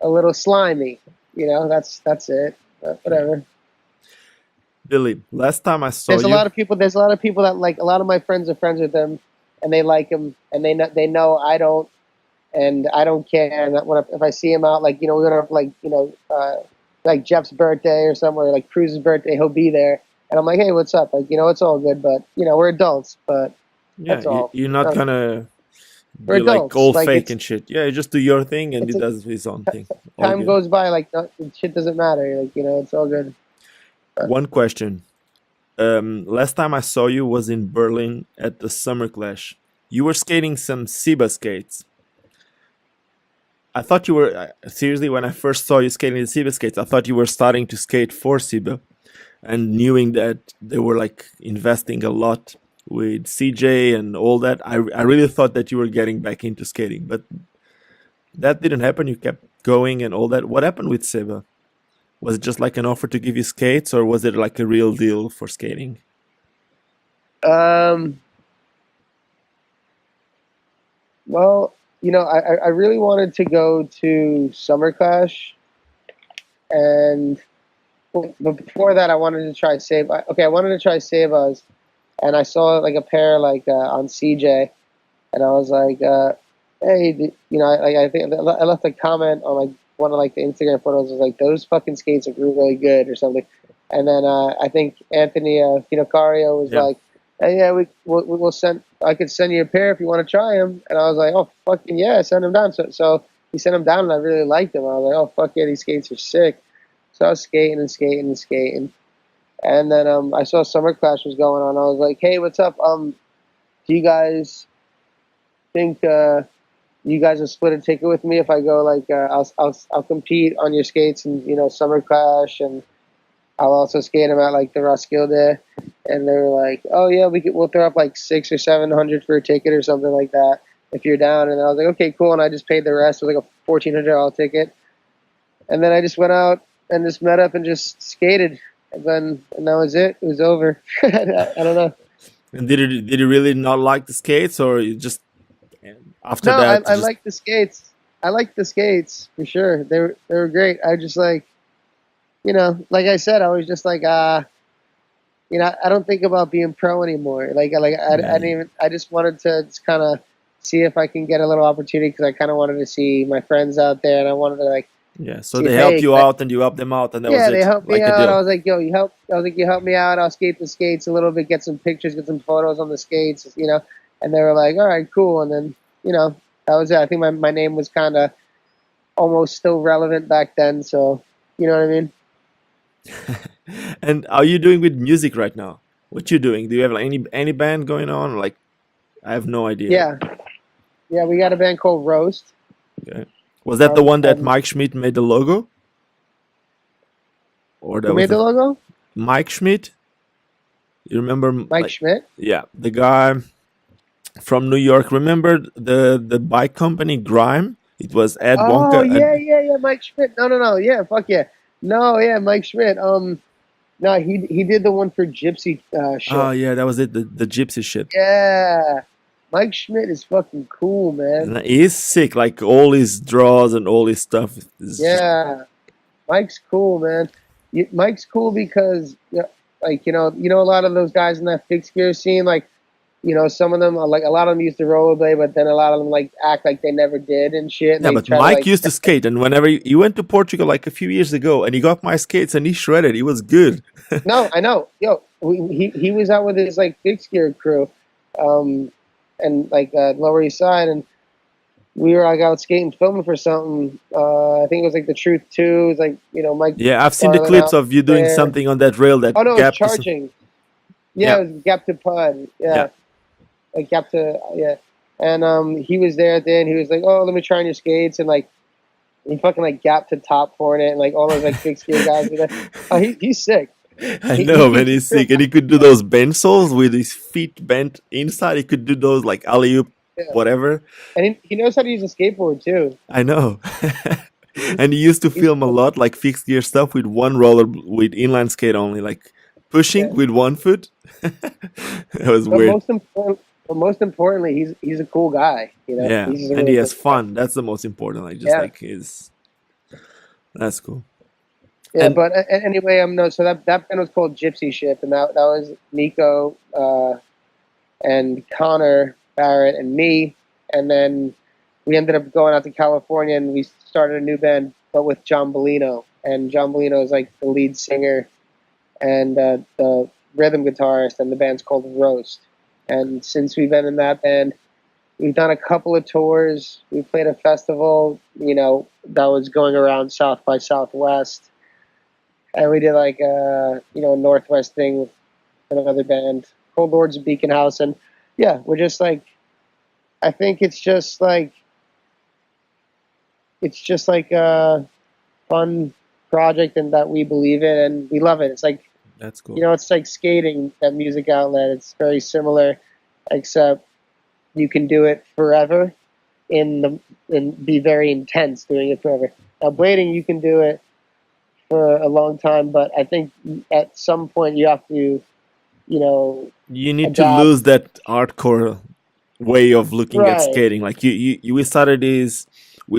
a little slimy. That's it. Whatever. Billy, last time I saw There's a lot of people that like, a lot of my friends are friends with him, and they like him, and they know I don't, and I don't care. And if I see him out, like we're gonna like Jeff's birthday or somewhere, like Cruz's birthday, he'll be there, and I'm like, hey, what's up? Like it's all good, but we're adults, but that's all. You're not gonna we're be like adults. all Like, fake and shit. Yeah, you just do your thing, and he does his own thing. Time goes by, like shit doesn't matter. Like it's all good. One question. Last time I saw you was in Berlin at the Summer Clash. You were skating some SEBA skates. I thought you were, seriously, when I first saw you skating the SEBA skates, I thought you were starting to skate for SEBA, and knowing that they were like investing a lot with CJ and all that, I really thought that you were getting back into skating, but that didn't happen. You kept going and all that. What happened with SEBA? Was it just like an offer to give you skates, or was it like a real deal for skating? Well, I really wanted to go to Summer Clash, but before that, I wanted to try SEBA. Okay, I wanted to try SEBA's, and I saw like a pair like on CJ, and I was like, hey, I think I left a comment on like one of like the Instagram photos. Was like, those fucking skates are really good or something. And then I think Anthony Cario was like, hey, yeah, we'll send. I could send you a pair if you want to try them. And I was like, oh fucking yeah, send them down. So he sent them down, and I really liked them. I was like, oh fuck yeah, these skates are sick. So I was skating and skating and skating, and then I saw Summer Clash was going on. I was like, hey, what's up? Do you guys think you guys will split a ticket with me if I go? Like, I'll compete on your skates and Summer Clash, and I'll also skate them at like the Roskilde. And they were like, oh yeah, we'll throw up like $600 or $700 for a ticket or something like that if you're down. And I was like, okay, cool. And I just paid the rest. It was like a $1,400 ticket. And then I just went out and just met up and just skated. And that was it. It was over. I don't know. And did you really not like the skates, or you just after no, that? I liked the skates. I liked the skates for sure. They were great. I just like, like I said, I was just like, I don't think about being pro anymore. I didn't even. I just wanted to just kind of see if I can get a little opportunity, because I kind of wanted to see my friends out there, and I wanted to like. Yeah, so they helped you out, and you helped them out, and that was it. Yeah, they helped me out. I was like, yo, you helped me out. I'll skate the skates a little bit, get some pictures, get some photos on the skates, And they were like, all right, cool. And then that was it. I think my name was kind of almost still relevant back then. So you know what I mean. And how are you doing with music right now? What you doing? Do you have like any band going on? Like, I have no idea. Yeah, we got a band called Roast. Okay. Was that the one that Mike Schmitt made the logo? Or that who made the logo? Mike Schmitt. You remember Mike Schmitt? Yeah, the guy from New York. Remember the bike company Grime? It was Ed Wonka. Oh yeah, Mike Schmitt. No, yeah, fuck yeah. No, yeah, Mike Schmitt. No, he did the one for Gypsy shit. Oh yeah, that was it. The Gypsy shit. Yeah, Mike Schmitt is fucking cool, man. And he's sick. Like all his draws and all his stuff. Yeah, Mike's cool, man. Mike's cool because, like, you know, a lot of those guys in that fixed gear scene, like, you know, some of them are like, a lot of them used to rollerblade, but then a lot of them like act like they never did and shit. And Yeah, they but try to Mike like, used to skate, and whenever he went to Portugal like a few years ago, and he got my skates, and he shredded. He was good. no, I know, yo, he was out with his like fixed gear crew, and like Lower East Side, and we were like out skating, filming for something. I think it was like The Truth 2. It was like, you know, Mike Yeah, I've seen the Farland clips out of you doing there. something on that rail Oh that no, it was gap. charging. Yeah, Yeah, it was Gap to Pud. yeah. Yeah, like Gap to yeah. And he was there at the end. He was like, "Oh, let me try on your skates," and like he fucking like Gap to Top Hornet, and like all those like fixed gear guys were there. Oh, he's sick. I know, man. He's sick, and he could do those bend soles with his feet bent inside. He could do those like alley oop, Yeah. whatever. And he knows how to use a skateboard too. I know. And he used to film a lot like fixed gear stuff with one roller with inline skate only, like pushing Yeah. with one foot. That was But weird. most importantly, he's a cool guy. You know, Yeah, he's just a and really he has cool guy. fun. That's the most important. Like just Yeah. like his. That's cool. Yeah, And but anyway, so that band was called Gypsy Ship, and that was Nico and Connor Barrett and me, and then we ended up going out to California and we started a new band, but with Jon Bolino, and Jon Bolino is like the lead singer and the rhythm guitarist, and the band's called Roast. And since we've been in that band, we've done a couple of tours. We played a festival, you know, that was going around South by Southwest. And we did like you know, a Northwest thing with another band, Cold Lords of Beacon House. And yeah, we're just like, I think it's just like a fun project and that we believe in and we love it. It's like, that's cool. you know, it's like skating, that music outlet. It's very similar, except you can do it forever and be very intense doing it forever. Now, blading, you can do it for a long time, but I think at some point you have to, you know, You need to adapt. lose that hardcore way of looking at Right. skating. Like we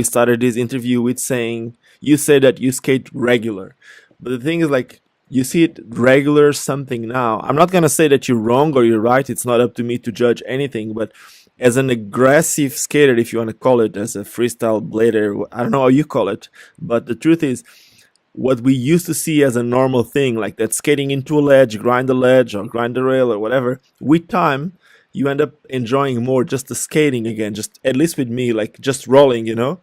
started this interview with saying you say that you skate regular, but the thing is like you see it regular something now. I'm not gonna say that you're wrong or you're right. It's not up to me to judge anything, but as an aggressive skater, if you want to call it, as a freestyle blader, I don't know how you call it, but the truth is what we used to see as a normal thing, like that skating into a ledge, grind the ledge or grind the rail or whatever, with time, you end up enjoying more just the skating again, just at least with me, like just rolling, you know?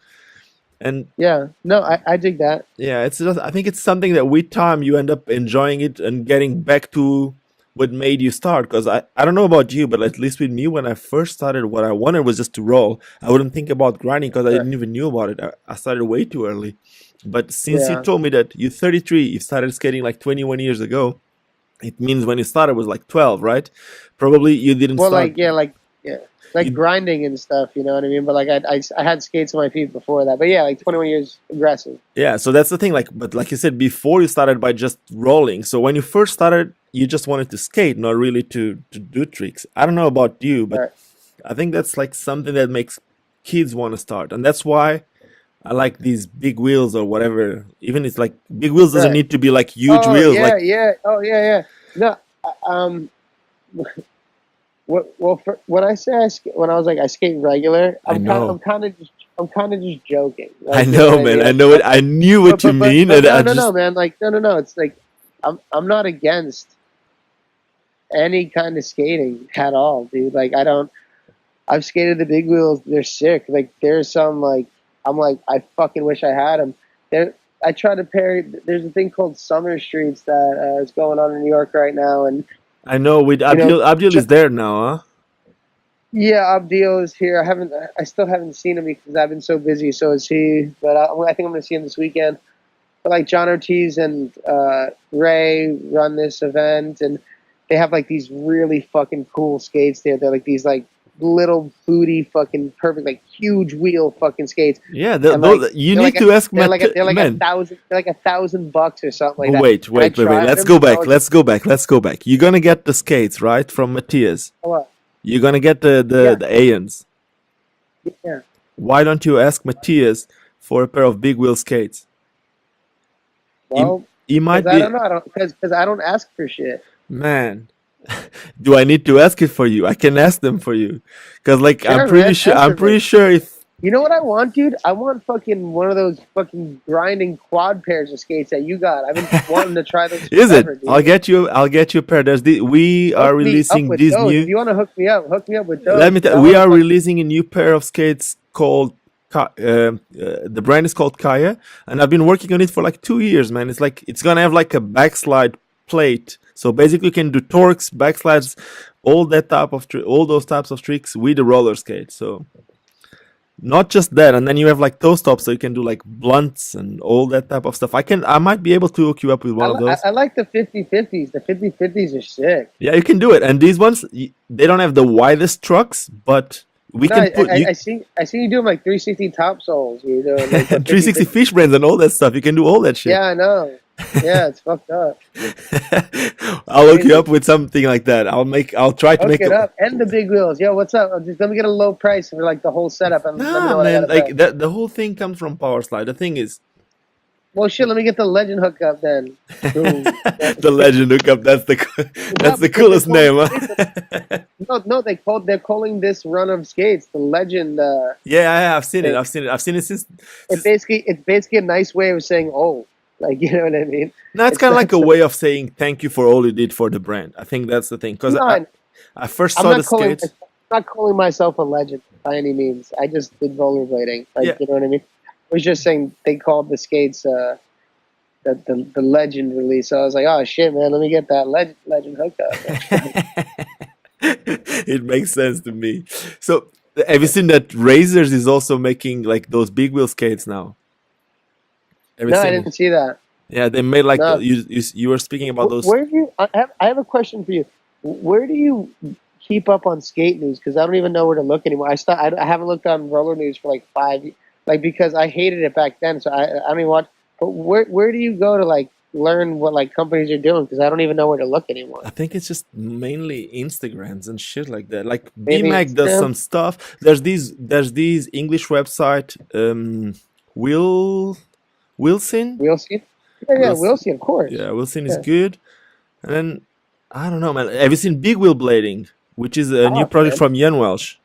And Yeah. No, I dig that. yeah, it's just, I think it's something that with time you end up enjoying it and getting back to what made you start. Because I don't know about you, but at least with me, when I first started, what I wanted was just to roll. I wouldn't think about grinding because I Sure. didn't even knew about it. I started way too early. But since you Yeah. told me that you're 33, you started skating like 21 years ago, it means when you started was like 12, right? Probably you didn't Well, start. like You, grinding and stuff, you know what I mean? But like I had skates on my feet before that. But yeah, like 21 years aggressive. yeah, so that's the thing. Like, but like you said before, you started by just rolling. So when you first started, you just wanted to skate, not really to do tricks. I don't know about you, but Right. I think that's like something that makes kids want to start, and that's why I like these big wheels or whatever. Even it's like big wheels doesn't Right. need to be like huge Oh wheels. yeah, Like yeah. Oh yeah, yeah. No, when I say when I was like I skate regular, I know, I'm kind of just joking. I Like, you know know, what I man. mean? I Like, know it. I knew what you mean, but and I no, just man. Like, no. It's like I'm not against any kind of skating at all, dude. Like, I've skated the big wheels. They're sick. Like, there's some like I'm like I fucking wish I had them. I try to pair. There's a thing called Summer Streets that is going on in New York right now, and I know with you know, Abdul is there now, huh? yeah, Abdil is here. I still haven't seen him because I've been so busy. So is he. But I think I'm going to see him this weekend. But like John Ortiz and Ray run this event, and they have like these really fucking cool skates there. They're like these like little booty fucking perfect like huge wheel fucking skates. Yeah, And like you they're need like to ask they're Matt, like they're like man. $1,000 or something like But that. wait, And I wait, wait, wait. tried Let's them. go And I back. was Let's go back. Let's go back. You're gonna get the skates, right, from Matthias. like, oh, You're gonna get yeah, the AEONs. yeah. Why don't you ask Matthias for a pair of big wheel skates? He Well, you might I don't be, know. I don't because I don't ask for shit. man. Do I need to ask it for you? I can ask them for you, because like Sure, man. Ask I'm for me. pretty sure if You know what I want, dude? I want fucking one of those fucking grinding quad pairs of skates that you got. I've been wanting to try those is it, forever, dude. I'll get you a pair. We are Hook me up releasing with these those. If new. you want to hook me up with Let those me because tell. I We want to are fucking. releasing a new pair of skates called. The brand is called Kaya, and I've been working on it for like 2 years, man. It's like it's gonna have like a backslide plate, so basically you can do torques, backslides, all those types of tricks with the roller skate. So not just that, and then you have like toe stops, so you can do like blunts and all that type of stuff. I might be able to hook you up with one of those. I like the 50/50s. The 50/50s are sick. Yeah, you can do it. And these ones, they don't have the widest trucks, but we No, can put you I see you doing like 360 top soles. You're doing like the 360 50/50. fish brains and all that stuff. You can do all that shit. Yeah, I know. Yeah, it's fucked up. I'll hook you Crazy. up with something like that. I'll try to Hook make it it. up. And the big wheels. Yo, what's up? Just let me get a low price for like the whole setup and let me Nah, know what I man, gotta pay. like that. The whole thing comes from powerslide. The thing is, Well, shit, let me get the legend hookup then. Boom. the legend hookup. Yeah, That's the because they're coolest calling name. the Huh? no, they're calling this run of skates the legend. Yeah, I've seen it. Thing. I've seen it It since. it's basically a nice way of saying oh, like you know what I mean. No, it's It's kind of like not a so. way of saying thank you for all you did for the brand. I think that's the thing. Because No, I first I'm saw the not calling skates. I'm not calling myself a legend by any means. I just did rollerblading, like Yeah, you know what I mean. I was just saying they called the skates the legend release. So I was like, oh shit, man, let me get that legend hookup. it makes sense to me. So, have you seen that Razors is also making like those big wheel skates now? Have you No, I seen it? didn't see that. Yeah, they made like No. you were speaking about those. Where do you? I have a question for you. Where do you keep up on skate news? Because I don't even know where to look anymore. I haven't looked on roller news for like 5 years. Like because I hated it back then, so I don't even watch. But where do you go to like learn what like companies are doing? Because I don't even know where to look anymore. I think it's just mainly Instagrams and shit like that. Like Maybe BMAC does Instagram. some stuff. There's these English website. Wilson. We'll see. Yeah, Wilson. we'll see. Of course. Yeah, Wilson is Yeah. good. And then I don't know, man. Have you seen Big Wheel Blading, which is a new Oh project man, from Jan Welch?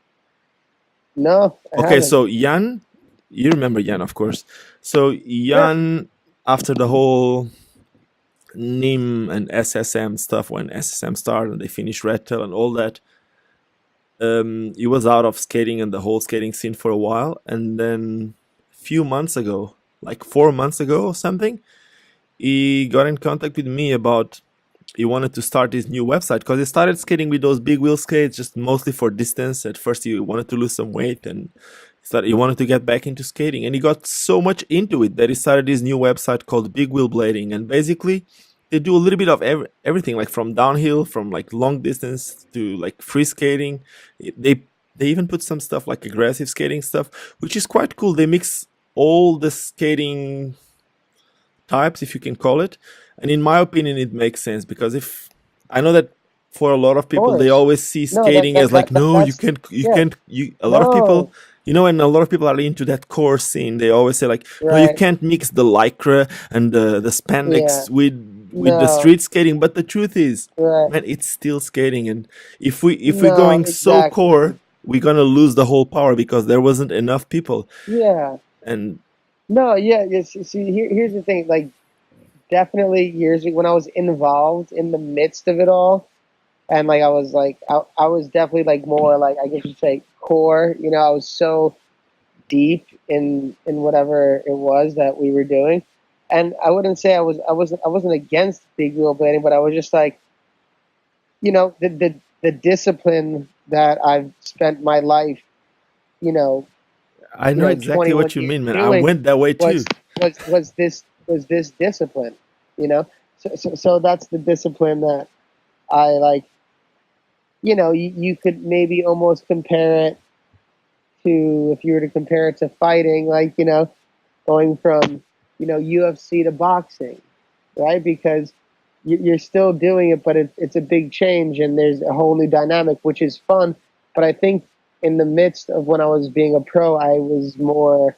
no, I Okay, haven't. so Jan, you remember Jan, of course. So Yeah. Jan, after the whole NIM and SSM stuff, when SSM started and they finished Red Tail and all that, he was out of skating and the whole skating scene for a while. And then a few months ago, like 4 months ago or something, he got in contact with me about he wanted to start his new website because he started skating with those big wheel skates just mostly for distance. At first he wanted to lose some weight and he wanted to get back into skating, and he got so much into it that he started his new website called Big Wheel Blading. And basically they do a little bit of everything, like from downhill, from like long distance to like free skating. They even put some stuff like aggressive skating stuff, which is quite cool. They mix all the skating types, if you can call it. And in my opinion, it makes sense because if I know that for a lot of Of people, they course. always see No, skating as like, no, that's you yeah. can't, you. A lot of people, No, and a lot of people are into that core scene. They always say like, no, you right. can't mix the lycra and the Yeah. spandex with the No, street skating. But the truth is, right. man, it's still skating. And if we're No, going so core, exactly. we're gonna lose the whole power because there wasn't enough people. Yeah. And No, yeah. Yes. See, here's the thing. Like, definitely years ago when I was involved in the midst of it all, and I was definitely like more like I guess you'd say core. You know, I was so deep in whatever it was that we were doing, and I wouldn't say I wasn't against big wheel blading, but I was just like, you know, the discipline that I've spent my life, you know, I know exactly 21 what you years mean, man. I doing went that way was too. was this discipline, you know. So that's the discipline that I like. You know, you could maybe almost compare it to if you were to compare it to fighting, like you know, going from UFC to boxing, right? Because you're still doing it, but it's a big change, and there's a whole new dynamic, which is fun. But I think in the midst of when I was being a pro, I was more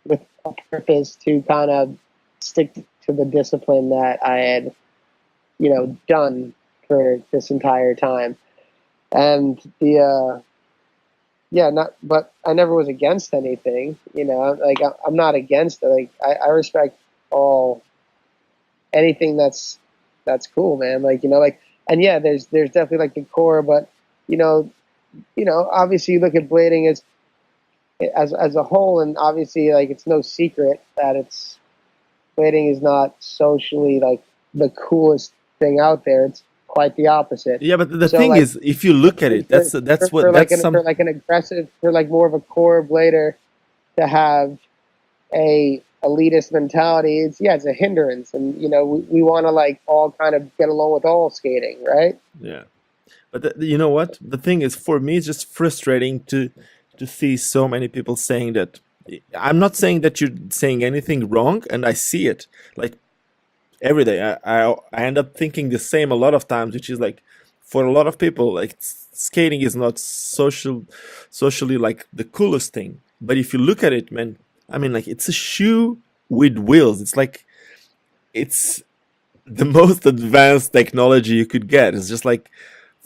with a purpose to kind of stick to the discipline that I had, done for this entire time. And but I never was against anything, like I'm not against it. Like I respect anything that's cool, man. Like, and yeah, there's definitely like the core, but obviously you look at blading as a whole, and obviously like it's no secret that blading is not socially like the coolest thing out there. It's quite the opposite. Yeah, but the thing is, if you look at it, that's for an aggressive, for like more of a core blader to have a elitist mentality. It's a hindrance, and we want to like all kind of get along with all skating, right? Yeah, but you know what? The thing is, for me, it's just frustrating to see so many people saying that. I'm not saying that you're saying anything wrong, and I see it like every day. I end up thinking the same a lot of times, which is like, for a lot of people, like skating is not socially like the coolest thing. But if you look at it, man, I mean, like, it's a shoe with wheels. It's like, it's the most advanced technology you could get. It's just like,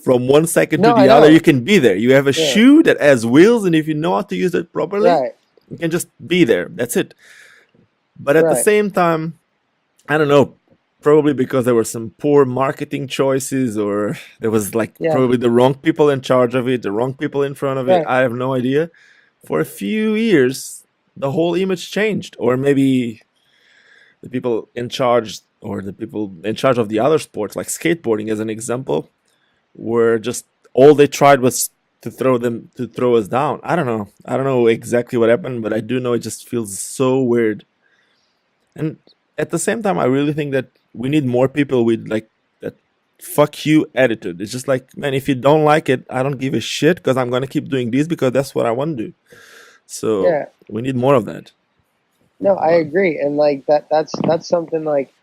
from one second to the other, you can be there. You have a shoe that has wheels, and if you know how to use it properly, you can just be there. That's it. But at the same time, I don't know, probably because there were some poor marketing choices, or there was like probably the wrong people in charge of it, the wrong people in front of it. I have no idea. For a few years, the whole image changed, or maybe the people in charge, or the people in charge of the other sports, like skateboarding as an example, were just, all they tried was to throw us down. I don't know exactly what happened, but I do know it just feels so weird. And at the same time, I really think that we need more people with like that fuck you attitude. It's just like, man, if you don't like it, I don't give a shit, because I'm gonna keep doing this because that's what I want to do. So we need more of that. No, I agree, and like that's something like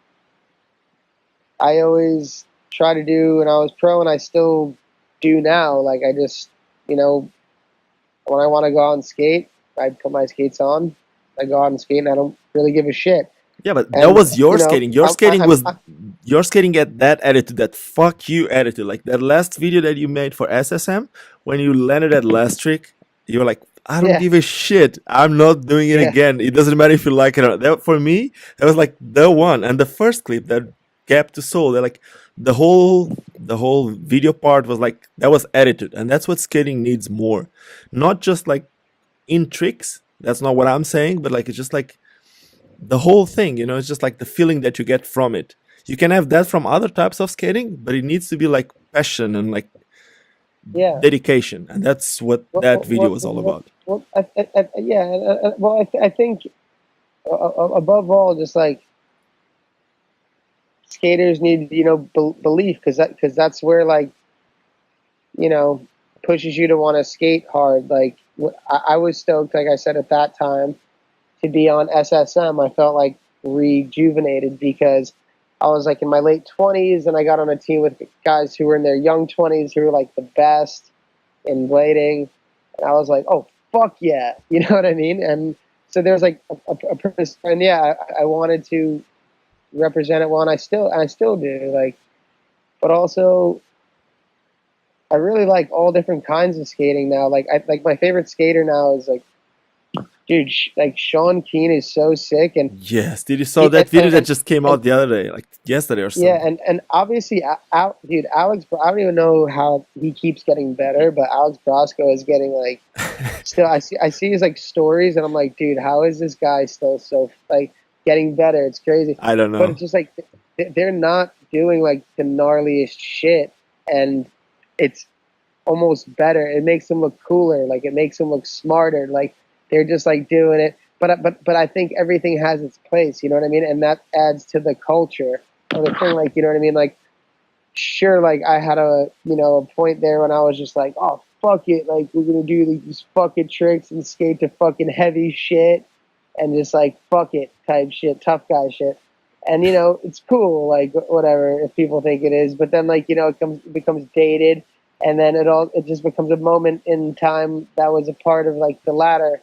I always try to do when I was pro, and I still do now. Like I just, when I want to go out and skate, I put my skates on, I go out and skate, and I don't really give a shit. Yeah, but that was your skating. Your skating at that attitude, that fuck you attitude. Like that last video that you made for SSM, when you landed that last trick, you were like, I don't give a shit. I'm not doing it again. It doesn't matter if you like it or not. That, for me, that was like the one. And the first clip, that Gap to Soul, they're like, the whole video part was like, that was attitude. And that's what skating needs more. Not just like in tricks. That's not what I'm saying. But like, it's just like the whole thing, it's just like the feeling that you get from it. You can have that from other types of skating, but it needs to be like passion and like dedication. And that's what that video was all about. I think above all, just like skaters need, belief, because that's where like, pushes you to want to skate hard. Like I was stoked, like I said at that time, to be on SSM. I felt like rejuvenated because I was like in my late 20s, and I got on a team with guys who were in their young 20s who were like the best in blading. And I was like, oh, fuck yeah. You know what I mean? And so there's like a purpose. And I wanted to represent it well, and I still do. Like, but also, I really like all different kinds of skating now. Like, my favorite skater now is like, dude, like Sean Kean is so sick. And yes, did you saw that video that just came out the other day, like yesterday or something? Yeah, and obviously, dude, Alex, I don't even know how he keeps getting better, but Alex Broskow is getting like, still, I see his like stories, and I'm like, dude, how is this guy still so like getting better? It's crazy. I don't know, but it's just like they're not doing like the gnarliest shit, and it's almost better. It makes them look cooler, like it makes them look smarter, like. They're just like doing it, but I think everything has its place, you know what I mean, and that adds to the culture of the thing, like, you know what I mean, like, sure, like I had a point there when I was just like, oh fuck it, like we're gonna do these fucking tricks and skate to fucking heavy shit and just like fuck it type shit, tough guy shit, and it's cool, like whatever if people think it is, but then like it becomes dated, and then it just becomes a moment in time that was a part of like the ladder.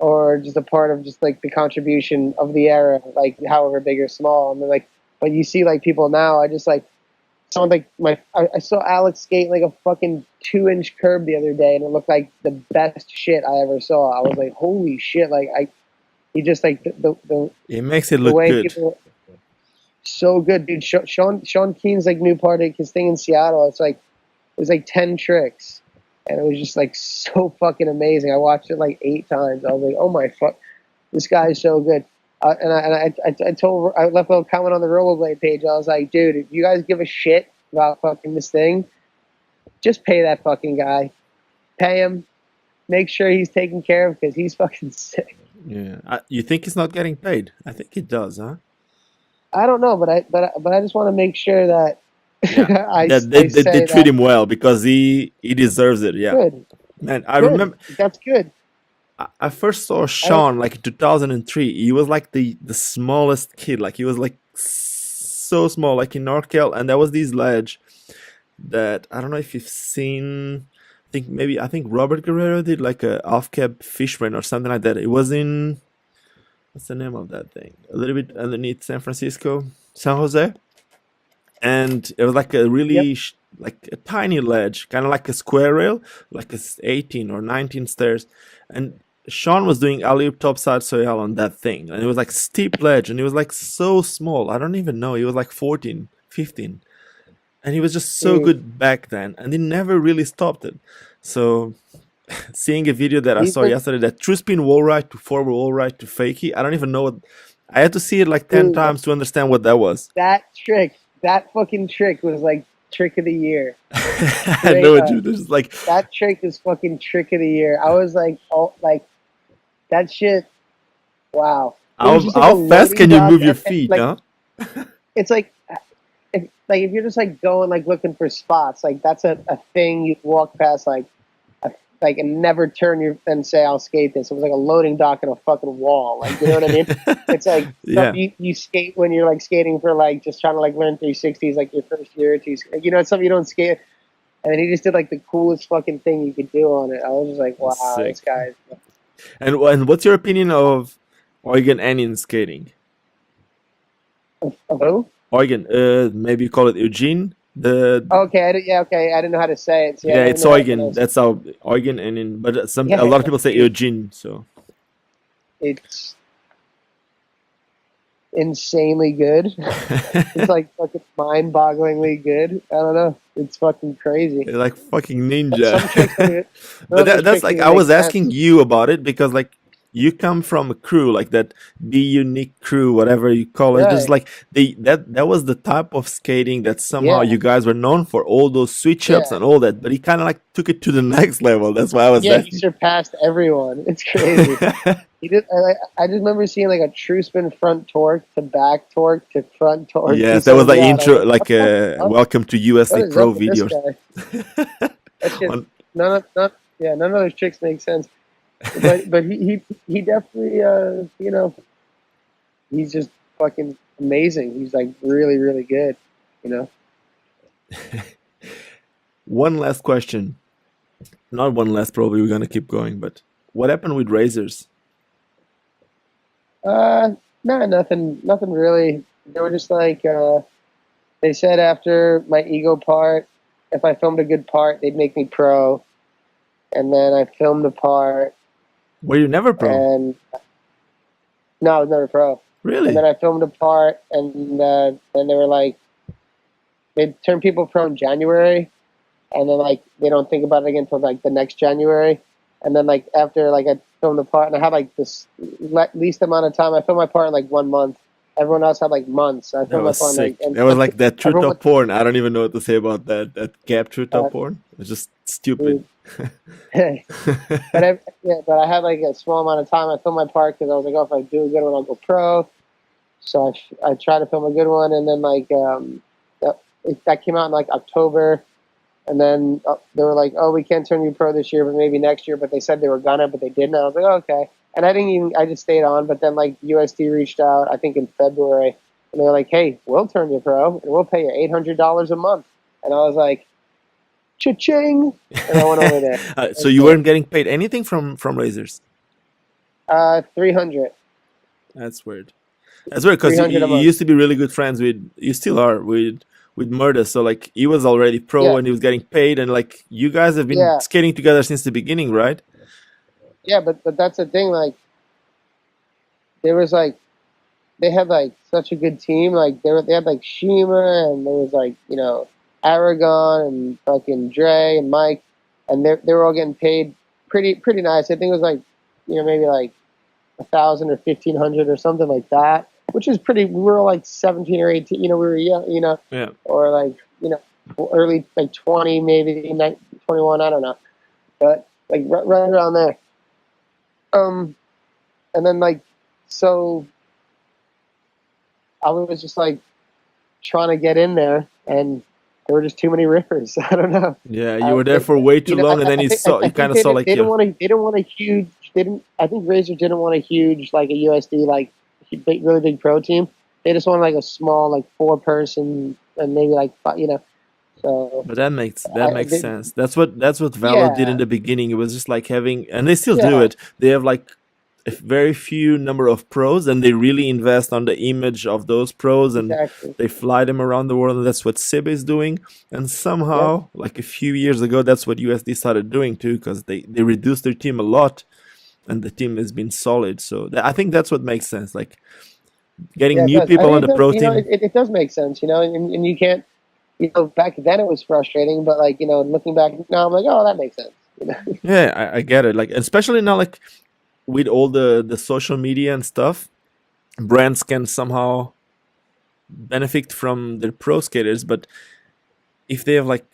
or just a part of just like the contribution of the era, like however big or small. And then like, but you see like people now, I just like someone like I saw Alex skate like a fucking 2-inch curb the other day, and it looked like the best shit I ever saw. I was like, holy shit! Like he just like the It makes it the look way good. people. So good, dude. Sean Kean's like new part of his thing in Seattle. It was like 10 tricks, and it was just like so fucking amazing. I watched it like 8 times. I was like, oh my fuck, this guy is so good. I left a comment on the rollerblade page. I was like, dude, if you guys give a shit about fucking this thing, just pay that fucking guy. Pay him. Make sure he's taken care of because he's fucking sick. Yeah, you think he's not getting paid? I think he does, huh? I don't know, but I just want to make sure that Yeah, that they treat him well because he deserves it. Yeah, good. man, I remember That's good. I first saw Sean like in 2003. He was like the smallest kid. Like he was like so small, like in Norkel, and there was this ledge that I don't know if you've seen. I think Robert Guerrero did like a off-cab fishman or something like that. It was in, what's the name of that thing? A little bit underneath San Francisco, San Jose, and it was like a really like a tiny ledge, kind of like a square rail, like a 18 or 19 stairs, and Sean was doing alley-oop topside soyal on that thing, and it was like steep ledge, and it was like so small. I don't even know. He was like 14, 15. And he was just so good back then, and he never really stopped it. So, seeing a video that I saw yesterday, that true spin wall ride to forward wall ride to fakie, I don't even know what. I had to see it like 10 times to understand what that was. That fucking trick was like trick of the year. I know it, dude. It's like that trick is fucking trick of the year. I was like, oh, like that shit. Wow. How fast can you move your feet, like, huh? It's like. If you're just like going like looking for spots, like that's a thing you walk past and never turn your and say I'll skate this. It was like a loading dock in a fucking wall. Like, you know what I mean? It's like you skate when you're like skating for like just trying to like learn 360s like your first year or two. You know, it's something you don't skate. And then he just did like the coolest fucking thing you could do on it. I was just like, wow, this guy. And what's your opinion of Eugen Enin skating? Of who? Eugen, maybe you call it Eugen. Okay, I didn't know how to say it. So yeah, it's Eugen. That's how Eugen and but a lot of people say Eugen. So it's insanely good. It's like fucking mind-bogglingly good. I don't know. It's fucking crazy. They're like fucking ninja. But that's like I was asking you about it because like you come from a crew like that, be unique crew, whatever you call it. Right. Just like that was the type of skating that somehow you guys were known for, all those switch ups and all that. But he kind of like took it to the next level. That's why I was asking. He surpassed everyone. It's crazy. He did. I just remember seeing like a true spin front torque to back torque to front torque. Yes, that was the intro, like welcome to USD Pro videos. None of those tricks make sense. but he definitely he's just fucking amazing. He's like really, really good, you know. One last question. Not one last, probably we're gonna keep going, but what happened with razors? No, nothing really. They were just like they said after my ego part, if I filmed a good part, they'd make me pro. And then I filmed a part. Were you never pro? And no, I was never pro. Really? And then I filmed a part, and then they were like, they turn people pro in January, and then like they don't think about it again until like the next January. And then like after like I filmed the part, and I had like this least amount of time. I filmed my part in like 1 month. Everyone else had like months. I filmed my part sick. That was like that true top porn. I don't even know what to say about that. That gap true top porn. It was just stupid. but I had like a small amount of time. I filmed my part because I was like, oh, if I do a good one, I'll go pro. So I tried to film a good one, and then like that came out in like October, and then they were like, oh, we can't turn you pro this year, but maybe next year. But they said they were gonna, but they didn't. I was like, oh, okay. And I just stayed on. But then like USD reached out, I think in February, and they were like, hey, we'll turn you pro, and we'll pay you $800 a month. And I was like, cha-ching, and I went over there. So you weren't getting paid anything from razors? $300. That's weird. That's weird because you, 300 a you month. used to be really good friends with. You still are with Murda. So like he was already pro Yeah, and he was getting paid, and like you guys have been yeah, skating together since the beginning, right? yeah. But that's the thing. Like there was like they had like such a good team. Like they had like Shima and there was like Aragon and fucking Dre and Mike, and they were all getting paid pretty nice. I think it was like maybe like 1,000 or 1,500 or something like that, which is pretty. We were like 17 or 18. We were young, Yeah. or like early like 20, maybe 21. I don't know, but like right around there. And then like so I was just like trying to get in there, and there were just too many rippers. I don't know. Yeah, you were there for way too long, and then you kind of saw like they didn't want to. They didn't want a huge. They didn't. I think Razor didn't want a huge like a USD like really big pro team. They just wanted like a small like 4-person and maybe like So But that makes sense. That's what Valor did in yeah, the beginning. It was just like having, and they still do yeah, it. They have like a very few number of pros, and they really invest on the image of those pros, and exactly. they fly them around the world. And that's what SEBA is doing. And Yep. somehow, like a few years ago, that's what USD started doing too, because they reduced their team a lot, and the team has been solid. So I think that's what makes sense. Like getting Yeah, it new does. I people on think the it does. pro team. It does make sense. And you can't. Back then it was frustrating, but like looking back now, I'm like, oh, that makes sense. Yeah, I get it. Like especially now, like with all the social media and stuff, brands can somehow benefit from their pro skaters. But if they have like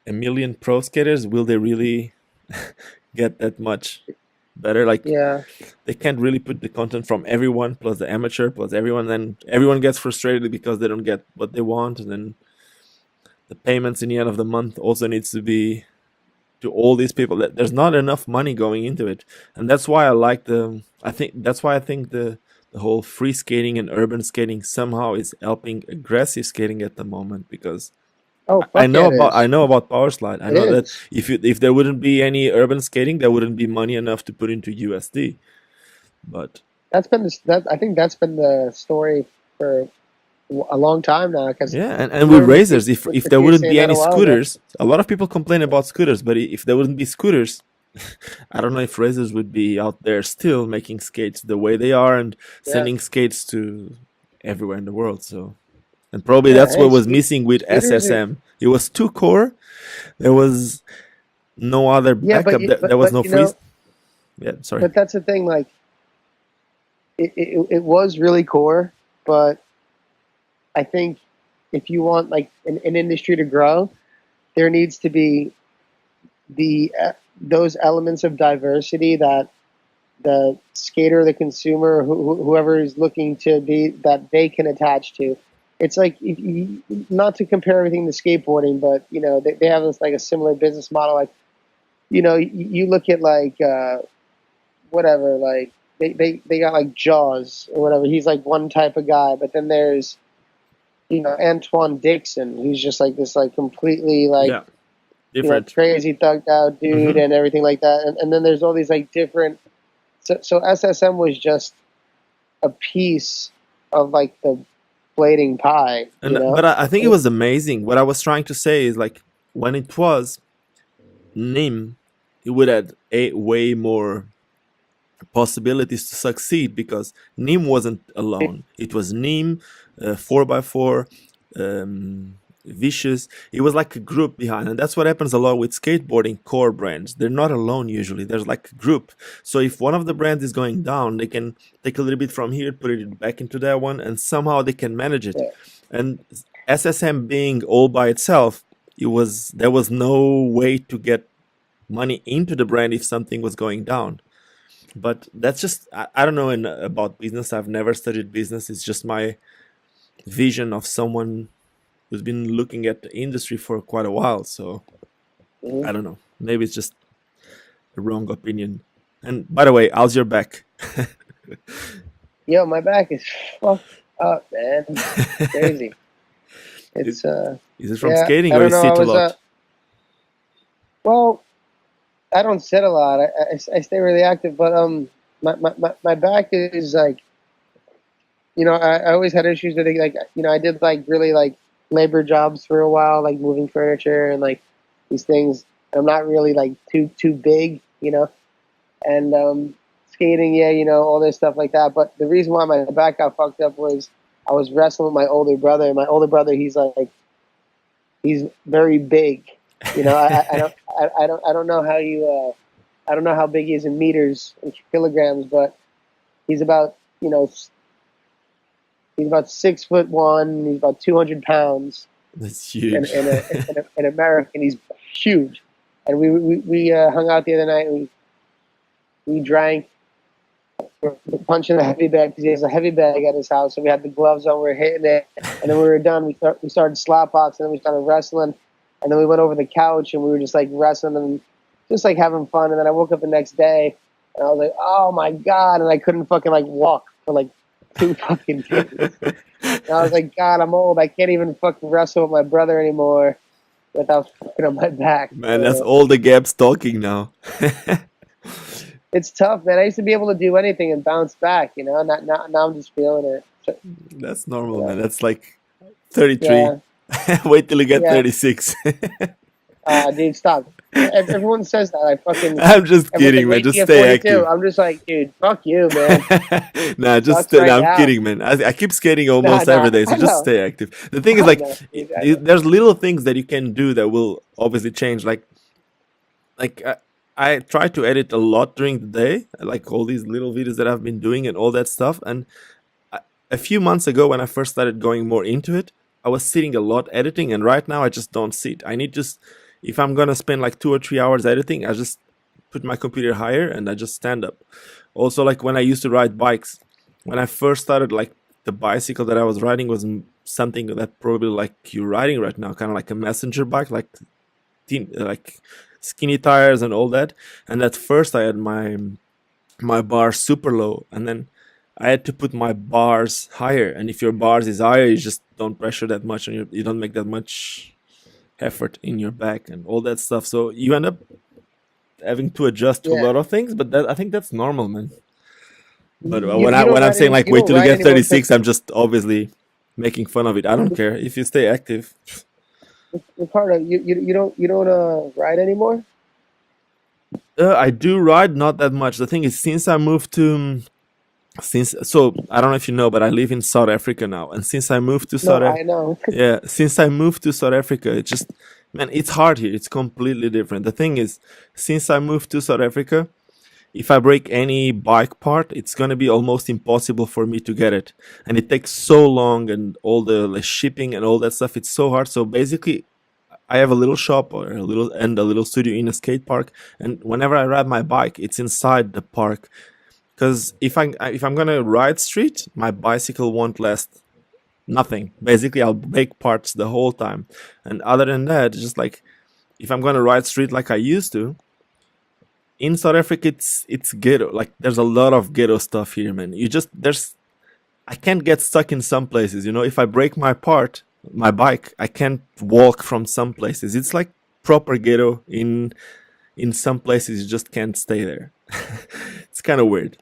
a million pro skaters, will they really get that much better? Like Yeah, they can't really put the content from everyone plus the amateur plus everyone. Then everyone gets frustrated because they don't get what they want, and then the payments in the end of the month also needs to be to all these people. That there's not enough money going into it, and that's why I like the. I think that's why I think the whole free skating and urban skating somehow is helping aggressive skating at the moment, because oh I fuck yeah, it I is. know about powerslide. I It know that is. if there wouldn't be any urban skating, there wouldn't be money enough to put into USD. But I think that's been the story for a long time now. Because yeah, we and with learned razors, if with there you wouldn't saying be that a any while ago. scooters, a lot of people complain about scooters, but if there wouldn't be scooters, I don't know if razors would be out there still making skates the way they are and Yeah, sending skates to everywhere in the world. So, and probably yeah. that's Hey, what was missing with scooters are. SSM. It was too core. There was no other Yeah, backup. There was no freeze. Yeah, sorry. but that's the thing. Like, it was really core, but I think if you want like an industry to grow, there needs to be the those elements of diversity that the skater, the consumer, whoever is looking to be, that they can attach to. It's like not to compare everything to skateboarding, but they have this like a similar business model. Like you look at like whatever, like they got like Jaws or whatever. He's like one type of guy, but then there's Antoine Dixon, who's just like this like completely like Yeah, different. crazy thugged out dude Hmm. and everything like that. And then there's all these like different. So SSM was just a piece of like the blading pie, And but I think it was amazing. What I was trying to say is like when it was NIM, it would have a way more possibilities to succeed, because NIM wasn't alone. It was NIM, 4x4, Vicious. It was like a group behind, and that's what happens a lot with skateboarding core brands. They're not alone usually. There's like a group. So if one of the brands is going down, they can take a little bit from here, put it back into that one, and somehow they can manage it. Yeah. And SSM being all by itself, there was no way to get money into the brand if something was going down. But that's just I don't know about business. I've never studied business. It's just my vision of someone who's been looking at the industry for quite a while. So Mhm. I don't know. Maybe it's just a wrong opinion. And by the way, how's your back? Yo, my back is fucked up, man. Crazy. is, It's is it from yeah. skating I or you don't know. I sit a was lot? well. I don't sit a lot. I stay really active, but my back is like, I always had issues with it. Like, I did like really like labor jobs for a while, like moving furniture and like these things. I'm not really like too big, and skating, yeah, all this stuff like that. But the reason why my back got fucked up was I was wrestling with my older brother. And my older brother, he's very big. I don't know how I don't know how big he is in meters and kilograms, but he's about he's about 6'1". He's about 200 pounds. That's huge. In America, and he's huge. And we hung out the other night and we drank. We're punching a heavy bag because he has a heavy bag at his house. So we had the gloves on. We were hitting it, and then we were done. We started slap boxing, and then we started wrestling, and then we went over the couch and we were just like wrestling and just like having fun. And then I woke up the next day and I was like, oh my god! And I couldn't fucking like walk for like 2 fucking days. And I was like, God, I'm old. I can't even fucking wrestle with my brother anymore without fucking on my back. Man, that's all the gaps talking now. It's tough, man. I used to be able to do anything and bounce back, Now I'm just feeling it. So, that's normal, man. That's like 33. Yeah. Wait till you get 36. Dude, stop. Everyone says that. I'm just kidding, man. Just stay active. I'm just like, dude, fuck you, man. I'm kidding, man. I keep skating almost every day, so just stay active. The thing is, like, there's little things that you can do that will obviously change. Like I try to edit a lot during the day, like all these little videos that I've been doing and all that stuff. And a few months ago, when I first started going more into it, I was sitting a lot editing, and right now I just don't sit. I need just, if I'm gonna spend like 2 or 3 hours editing, I just put my computer higher and I just stand up. Also, like when I used to ride bikes, when I first started, like the bicycle that I was riding was something that probably like you're riding right now, kind of like a messenger bike, like skinny tires and all that. And at first I had my bars super low, and then I had to put my bars higher. And if your bars is higher, you just don't pressure that much, and you don't make that much effort in your back and all that stuff. So you end up having to adjust to a lot of things, but I think that's normal, man. But when I'm saying like wait till you get 36, I'm just obviously making fun of it. I don't care if you stay active. Ricardo, you don't ride anymore? I do ride, not that much. The thing is, since I moved to so I don't know if you know, but I live in South Africa now, and since I moved to South Africa, I know. yeah, since I moved to South Africa, it just, man, it's hard here. It's completely different. The thing is, since I moved to South Africa, if I break any bike part, it's gonna be almost impossible for me to get it, and it takes so long, and all the shipping and all that stuff. It's so hard. So basically, I have a little shop or a little studio in a skate park, and whenever I ride my bike, it's inside the park. Because if I'm gonna ride street, my bicycle won't last nothing. Basically, I'll break parts the whole time. And other than that, just like if I'm gonna ride street like I used to, in South Africa, it's ghetto. Like there's a lot of ghetto stuff here, man. I can't get stuck in some places. If I break my bike, I can't walk from some places. It's like proper ghetto. In some places, you just can't stay there. It's kind of weird.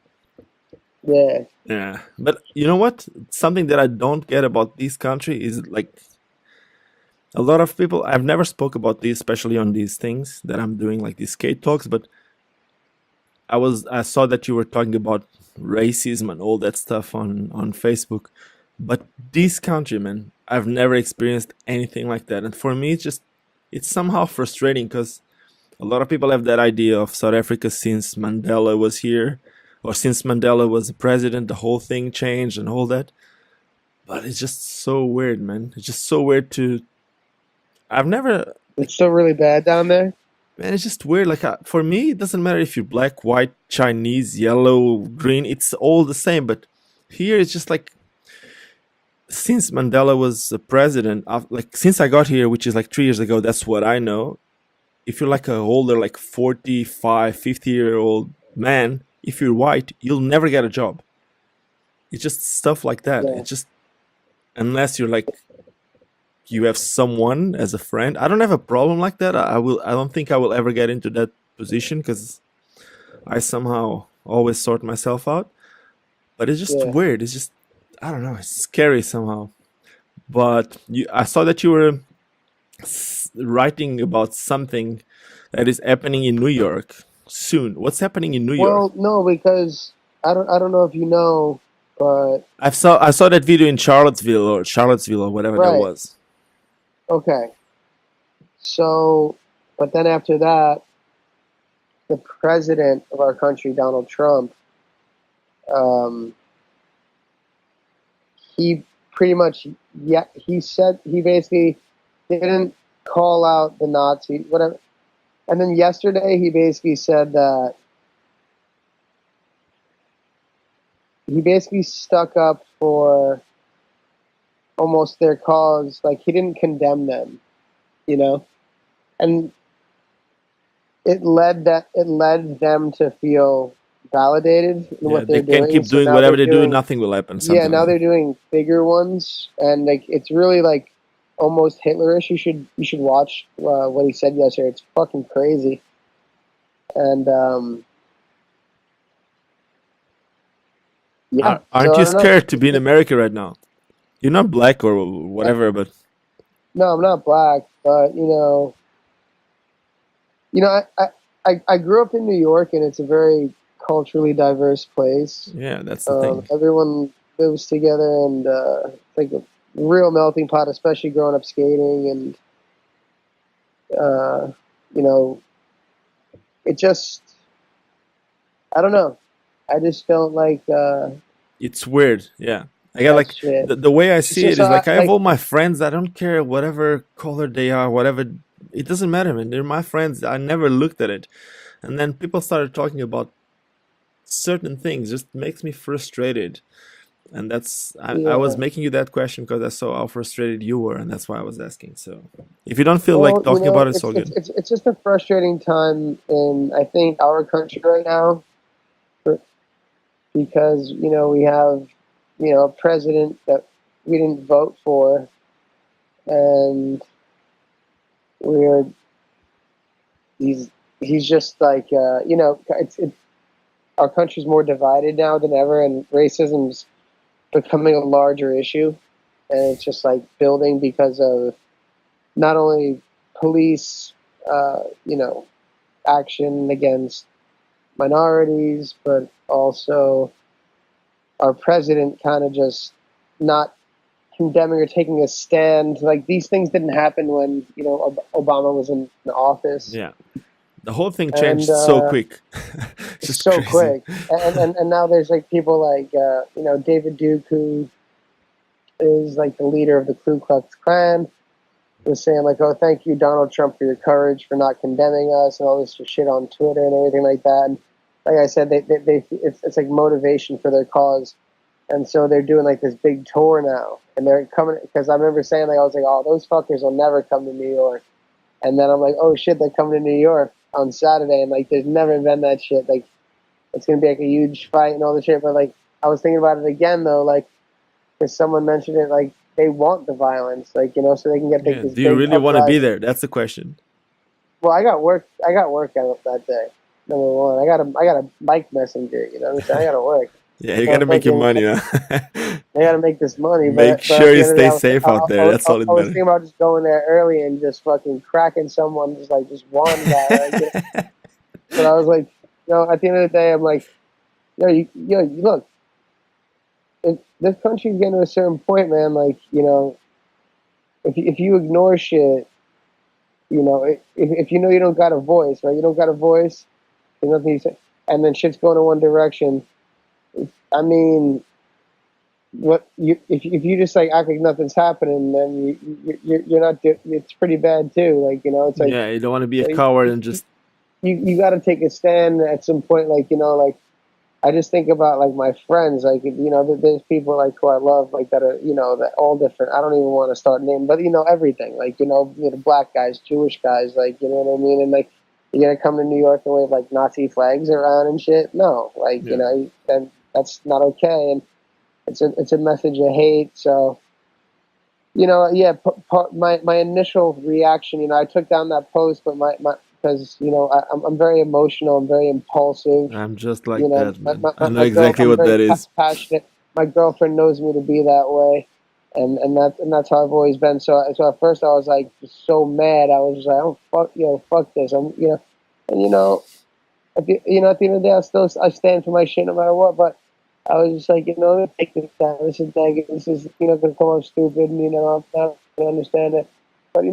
Yeah, but you know what? Something that I don't get about this country is like a lot of people. I've never spoke about this, especially on these things that I'm doing, like these skate talks. But I saw that you were talking about racism and all that stuff on Facebook. But this country, man, I've never experienced anything like that, and for me, it's somehow frustrating because a lot of people have that idea of South Africa since Mandela was here, or since Mandela was the president, the whole thing changed and all that. But it's just so weird, man. It's just so weird It's still really bad down there? Man, it's just weird. Like, for me, it doesn't matter if you're black, white, Chinese, yellow, green. It's all the same. But here, it's just like, since Mandela was the president, like since I got here, which is like 3 years ago, that's what I know. If you're like a older, like 45, 50-year-old man, if you're white, you'll never get a job. It's just stuff like that. Yeah. It's just, unless you're like, you have someone as a friend. I don't have a problem like that. I don't think I will ever get into that position because I somehow always sort myself out. But it's just Yeah. weird. It's just, I don't know, it's scary somehow. But I saw that you were writing about something that is happening in New York soon. What's happening in New York? Well, no, because I don't know if you know, but I saw that video in Charlottesville or whatever that right. was. Okay. So, but then after that, the president of our country, Donald Trump, he pretty much, he said, he basically didn't call out the Nazi, whatever. And then yesterday, he basically said that he basically stuck up for almost their cause. Like, he didn't condemn them, you know? And it led them to feel validated in Yeah, what they they're can doing. keep So doing now whatever they're they do, doing, nothing will happen. yeah, Something now like they're that. doing bigger ones, and like it's really like almost Hitlerish. You should watch what he said yesterday. It's fucking crazy. And yeah, Aren't so you I don't know. scared to be in America right now? You're not black or whatever, but No, I'm not black, but I grew up in New York, and it's a very culturally diverse place. yeah, that's the thing. Everyone lives together, and it's like a real melting pot, especially growing up skating. And you know, it just, I don't know. I just don't like It's weird. Yeah, I got that like shit. the way I It's see it just is like I have like, all my friends. I don't care whatever color they are, whatever. It doesn't matter, man. They're my friends. I never looked at it, and then people started talking about certain things. Just makes me frustrated. And that's I was yeah. making you that question because I saw how frustrated you were, and that's why I was asking. So if you don't feel like Well, talking about it, it's all good. it's just a frustrating time in, I think, our country right now, because we have a president that we didn't vote for, and we're he's just like our country's more divided now than ever, and racism's becoming a larger issue, and it's just like building because of not only police, action against minorities, but also our president kind of just not condemning or taking a stand. Like, these things didn't happen when Obama was in office, Yeah, the whole thing changed and so quick. It's it's just so crazy. quick. And now there's like people like David Duke, who is like the leader of the Ku Klux Klan, was saying like, "Oh, thank you, Donald Trump, for your courage for not condemning us," and all this shit on Twitter and everything like that. And like I said, it's like motivation for their cause, and so they're doing like this big tour now, and they're coming, because I remember saying, like, I was like, "Oh, those fuckers will never come to New York," and then I'm like, "Oh shit, they're coming to New York on Saturday," and like, there's never been that shit. Like, it's gonna be like a huge fight and all the shit. But like, I was thinking about it again though, like, because someone mentioned it, like, they want the violence, like, so they can get like Yeah, this do you big really want to be uprising. there? That's the question. Well, I got work. I got work out that day. Number one, I got a bike messenger. You know what I'm saying? I got to work. Yeah, you So gotta make your fucking, money, huh? I got to make this money. Make But at sure the you end of the day, stay safe out there. That's all it I was matters. thinking about just going there early and just fucking cracking someone, just one guy. Like, but I was like, at the end of the day, I'm like, look, if this country's getting to a certain point, man, like, if you ignore shit, if you don't got a voice, right? You don't got a voice. There's nothing you say, and then shit's going in one direction. I mean, if you just like act like nothing's happening, then you're not. It's pretty bad too. Like, it's like, Yeah, you don't want to be a coward and just you got to take a stand at some point. Like, like, I just think about like my friends. Like, there's people like who I love, like, that are that all different. I don't even want to start naming, but everything. Like, black guys, Jewish guys. Like, you know what I mean? And like, you gotta come to New York and wave like Nazi flags around and shit. No, like, yeah. then that's not okay. And it's a message of hate. So, yeah, my initial reaction, I took down that post, but because I'm very emotional. I'm very impulsive. I'm just like that, man. I know My girl, exactly I'm what very that is. passionate. My girlfriend knows me to be that way, and that's how I've always been. So at first I was like so mad. I was just like, oh fuck this. And at the end of the day, I stand for my shit no matter what. But I was just like, let me take this down. This is negative. This is gonna come off stupid, and I'm not gonna understand it. But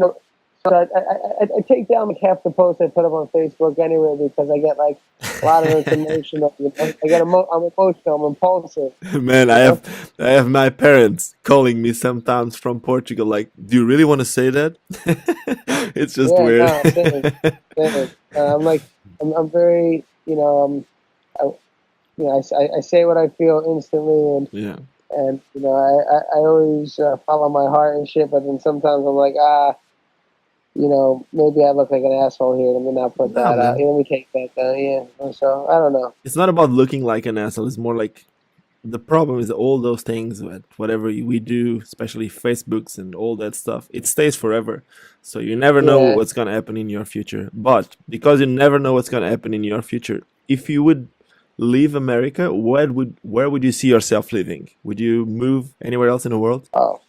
so I take down like half the posts I put up on Facebook anyway because I get like a lot of information. I'm emotional. I'm impulsive. Man, I have my parents calling me sometimes from Portugal. Like, do you really want to say that? It's just Yeah, weird. no, same. I'm very, I, I say what I feel instantly, Yeah. and I always follow my heart and shit. But then sometimes I'm like, maybe I look like an asshole here. Let me not put No, that out. man. Let me take that down. Yeah. So I don't know. It's not about looking like an asshole. It's more like the problem is all those things, whatever we do, especially Facebooks and all that stuff, it stays forever. So you never know Yeah. what's going to happen in your future. But because you never know what's going to happen in your future, if you would leave America, where would you see yourself living? Would you move anywhere else in the world? Oh,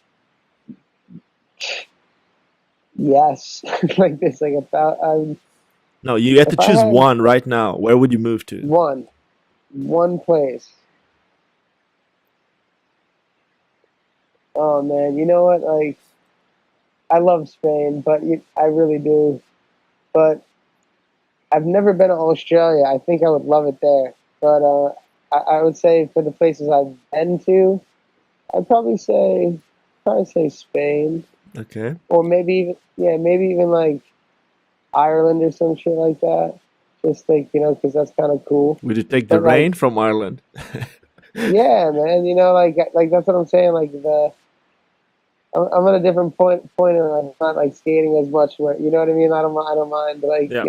yes. Like this, like about No, you have to if I choose had one right now. Where would you move to? one place. Oh man, you know what? Like I love Spain, but I really do. But I've never been to Australia. I think I would love it there. But I would say for the places I've been to, I'd probably say Spain, Okay. or maybe even like Ireland or some shit like that. Just like because that's kind of cool. Would you take the But like, rain from Ireland? yeah, man, like that's what I'm saying. Like I'm at a different point, and I'm not like skating as much. Where you know what I mean? I don't mind, but like Yeah.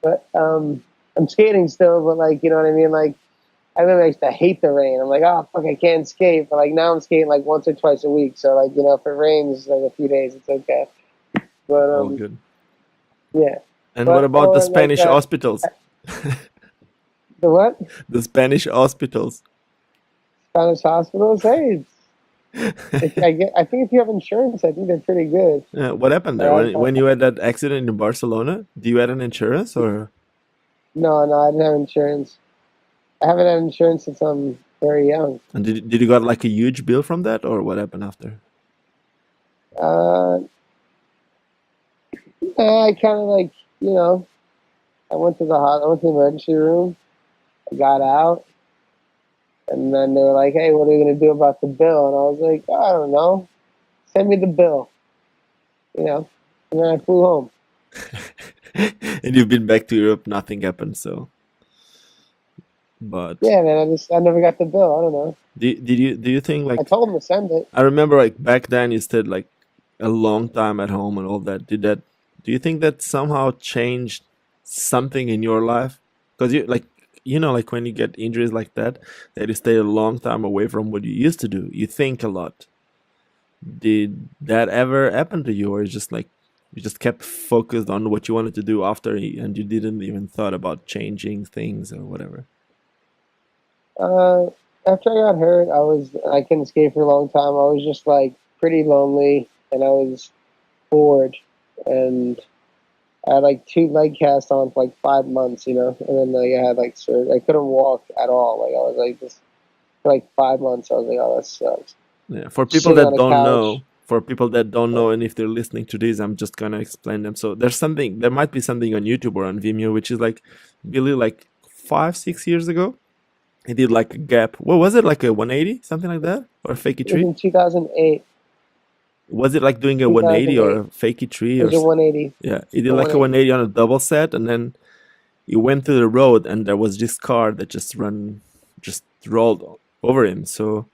but I'm skating still. But like you know what I mean? Like I really used to hate the rain. I'm like, oh fuck, I can't skate. But like now I'm skating like once or twice a week. So like if it rains like a few days, it's okay. But All good. yeah. And what But about the or like Spanish hospitals? the what? The Spanish hospitals. Spanish hospitals? Hey, I think if you have insurance, I think they're pretty good. What happened there when you had that accident in Barcelona? Do you had an insurance or? No, I didn't have insurance. I haven't had insurance since I'm very young. And did you got like a huge bill from that, or what happened after? Uh, I kind of like, I went to I went to the emergency room. I got out, and then they were like, "Hey, what are you gonna do about the bill?" And I was like, "I don't know. Send me the bill." And then I flew home. And you've been back to Europe, nothing happened. So, but Yeah, man. I never got the bill. I don't know. do you think I like told them to send it. I remember like back then you said like a long time at home and all that. Do you think that somehow changed something in your life? Because like when you get injuries like that you stay a long time away from what you used to do. You think a lot. Did that ever happen to you, or is just like you just kept focused on what you wanted to do after, and you didn't even thought about changing things or whatever? Uh, After I got hurt, I couldn't skate for a long time. I was just like pretty lonely, and I was bored, and I had like two leg casts on for like 5 months, and then like I had like surgery. I couldn't walk at all. Like I was like this for like 5 months. I was like, oh, that sucks. Yeah, for people Sitting that on a don't couch. know, and if they're listening to this, I'm just gonna explain them. So there might be something on YouTube or on Vimeo, which is like Billy, like 5, 6 years ago, he did like a gap. What was it, like a 180, something like that, or a fakey It was tree? in 2008. Was it like doing a 180 or 2008. a fakey tree It was a 180. yeah? He did A like a 180. 180 on a double set, and then he went to the road, and there was this car that just rolled over him. So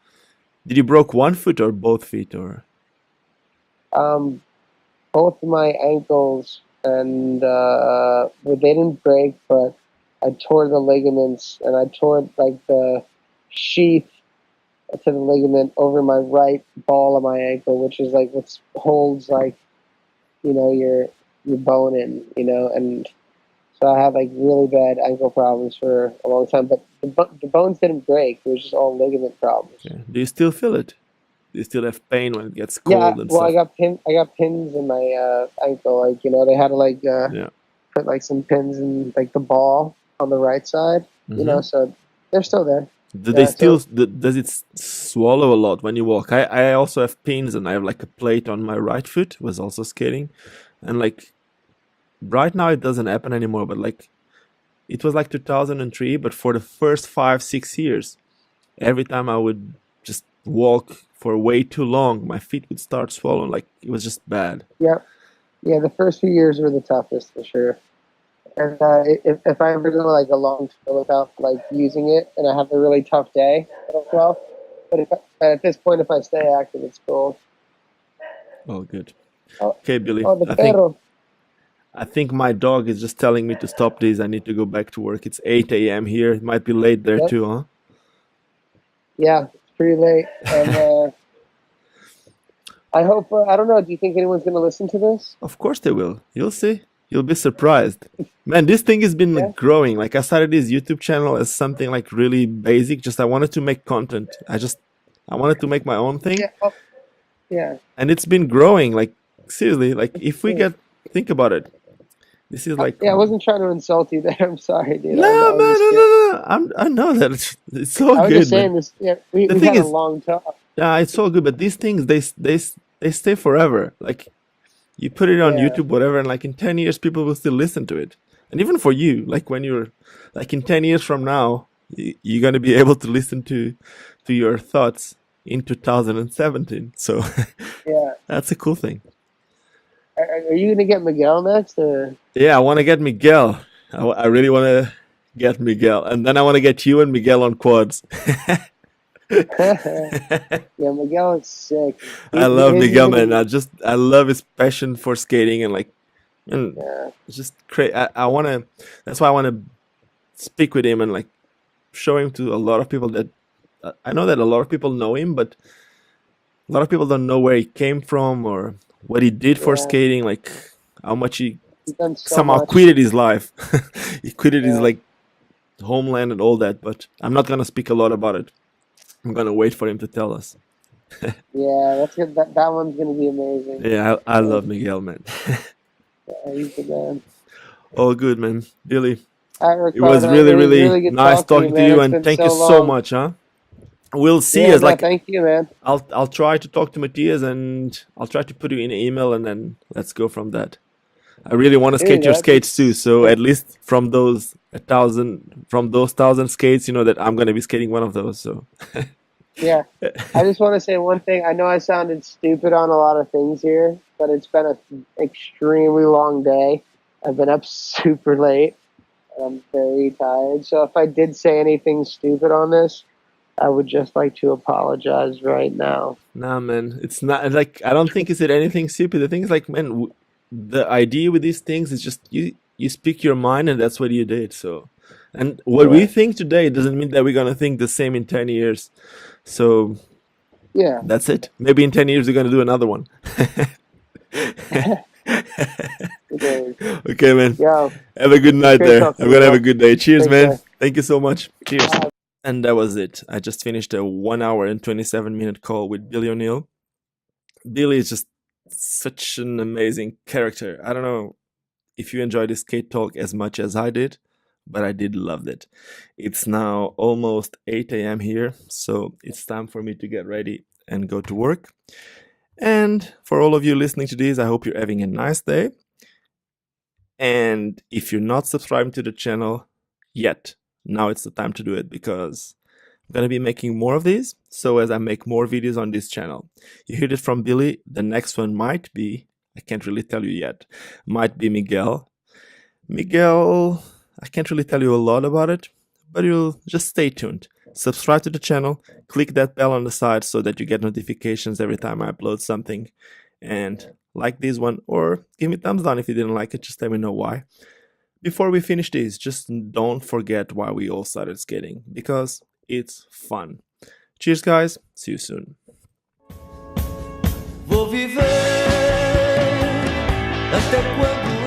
did you broke one foot or both feet or? Um, Both my ankles, and well, they didn't break, but I tore the ligaments, and I tore like the sheath to the ligament over my right ball of my ankle, which is like what holds like your bone in, and So I had like really bad ankle problems for a long time, but the bones didn't break. It was just all ligament problems. Okay. Do you still feel it? Do you still have pain when it gets Yeah, cold and well, stuff? I got pins in my ankle. Like, you know, they had to like Yeah. put like some pins in like the ball on the right side. You know, so they're still there. Do they still? Does it swallow a lot when you walk? I also have pins, and I have like a plate on my right foot. Was also skating, and like right now it doesn't happen anymore. But like it was like 2003. But for the first 5-6 years, every time I would just walk for way too long, my feet would start swollen. Like it was just bad. Yeah, the first few years were the toughest for sure. And if I ever go like a long tour without like using it, and I have a really tough day, well, but at this point, if I stay active, it's cool. Oh, good. Okay, Billy. Oh, the perro. I think my dog is just telling me to stop this. I need to go back to work. It's 8 a.m. here. It might be late there too, huh? Yeah, it's pretty late. And I hope, I don't know, do you think anyone's going to listen to this? Of course they will. You'll see. You'll be surprised. Man, this thing has been like growing. Like I started this YouTube channel as something like really basic. Just I wanted to make content. I wanted to make my own thing. Yeah. And it's been growing. Like seriously, like if we think about it. This is like... I wasn't trying to insult you there. I'm sorry, dude. No. I know that it's so good. I was just saying this. Yeah, we had a long talk. Yeah, it's so good. But these things, they stay forever. Like you put it on YouTube, whatever, and like in 10 years, people will still listen to it. And even for you, like when you're like in 10 years from now, you're going to be able to listen to your thoughts in 2017. So yeah, that's a cool thing. Are you going to get Miguel next? Or? Yeah, I want to get Miguel. I really want to get Miguel. And then I want to get you and Miguel on quads. Yeah, Miguel is sick. I love Miguel, man. I love his passion for skating and like, it's just crazy. I want to, that's why I want to speak with him and like show him to a lot of people that, I know that a lot of people know him, but a lot of people don't know where he came from or what he did for skating, like how much he somehow quitted his life. He quitted his like homeland and all that, but I'm not going to speak a lot about it. I'm going to wait for him to tell us. Yeah, that's good. That one's going to be amazing. Yeah, I love Miguel, man. Yeah, he's the man. Oh, good, man. Billy, Ricardo, it was really nice talking to you, and thank you so much, huh? We'll see. As like, thank you, man. I'll try to talk to Matthias, and I'll try to put you in an email, and then let's go from that. I really want to skate your skates too, so at least from those 1,000 skates, you know that I'm gonna be skating one of those. So yeah, I just want to say one thing. I know I sounded stupid on a lot of things here, but it's been an extremely long day. I've been up super late, and I'm very tired. So if I did say anything stupid on this, I would just like to apologize right now. Nah, man, it's not like I don't think you said anything stupid. The thing is, like, man, the idea with these things is just you speak your mind, and that's what you did. So, and what we think today doesn't mean that we're gonna think the same in 10 years. So, yeah, that's it. Maybe in 10 years we're gonna do another one. Okay, man. Yo, have a good night there. I'm gonna have a good day. Cheers, man. Thank you so much. Cheers. And that was it. I just finished a 1 hour and 27-minute call with Billy O'Neill. Billy is just such an amazing character. I don't know if you enjoyed this skate talk as much as I did, but I did love it. It's now almost 8 a.m. here, so it's time for me to get ready and go to work. And for all of you listening to this, I hope you're having a nice day. And if you're not subscribed to the channel yet, now it's the time to do it, because I'm going to be making more of these. So as I make more videos on this channel, you heard it from Billy. The next one might be, I can't really tell you yet, might be Miguel. Miguel, I can't really tell you a lot about it, but you'll just stay tuned. Subscribe to the channel, click that bell on the side so that you get notifications every time I upload something. And like this one, or give me a thumbs down if you didn't like it, just let me know why. Before we finish this, just don't forget why we all started skating, because it's fun. Cheers, guys. See you soon. Vou viver até quando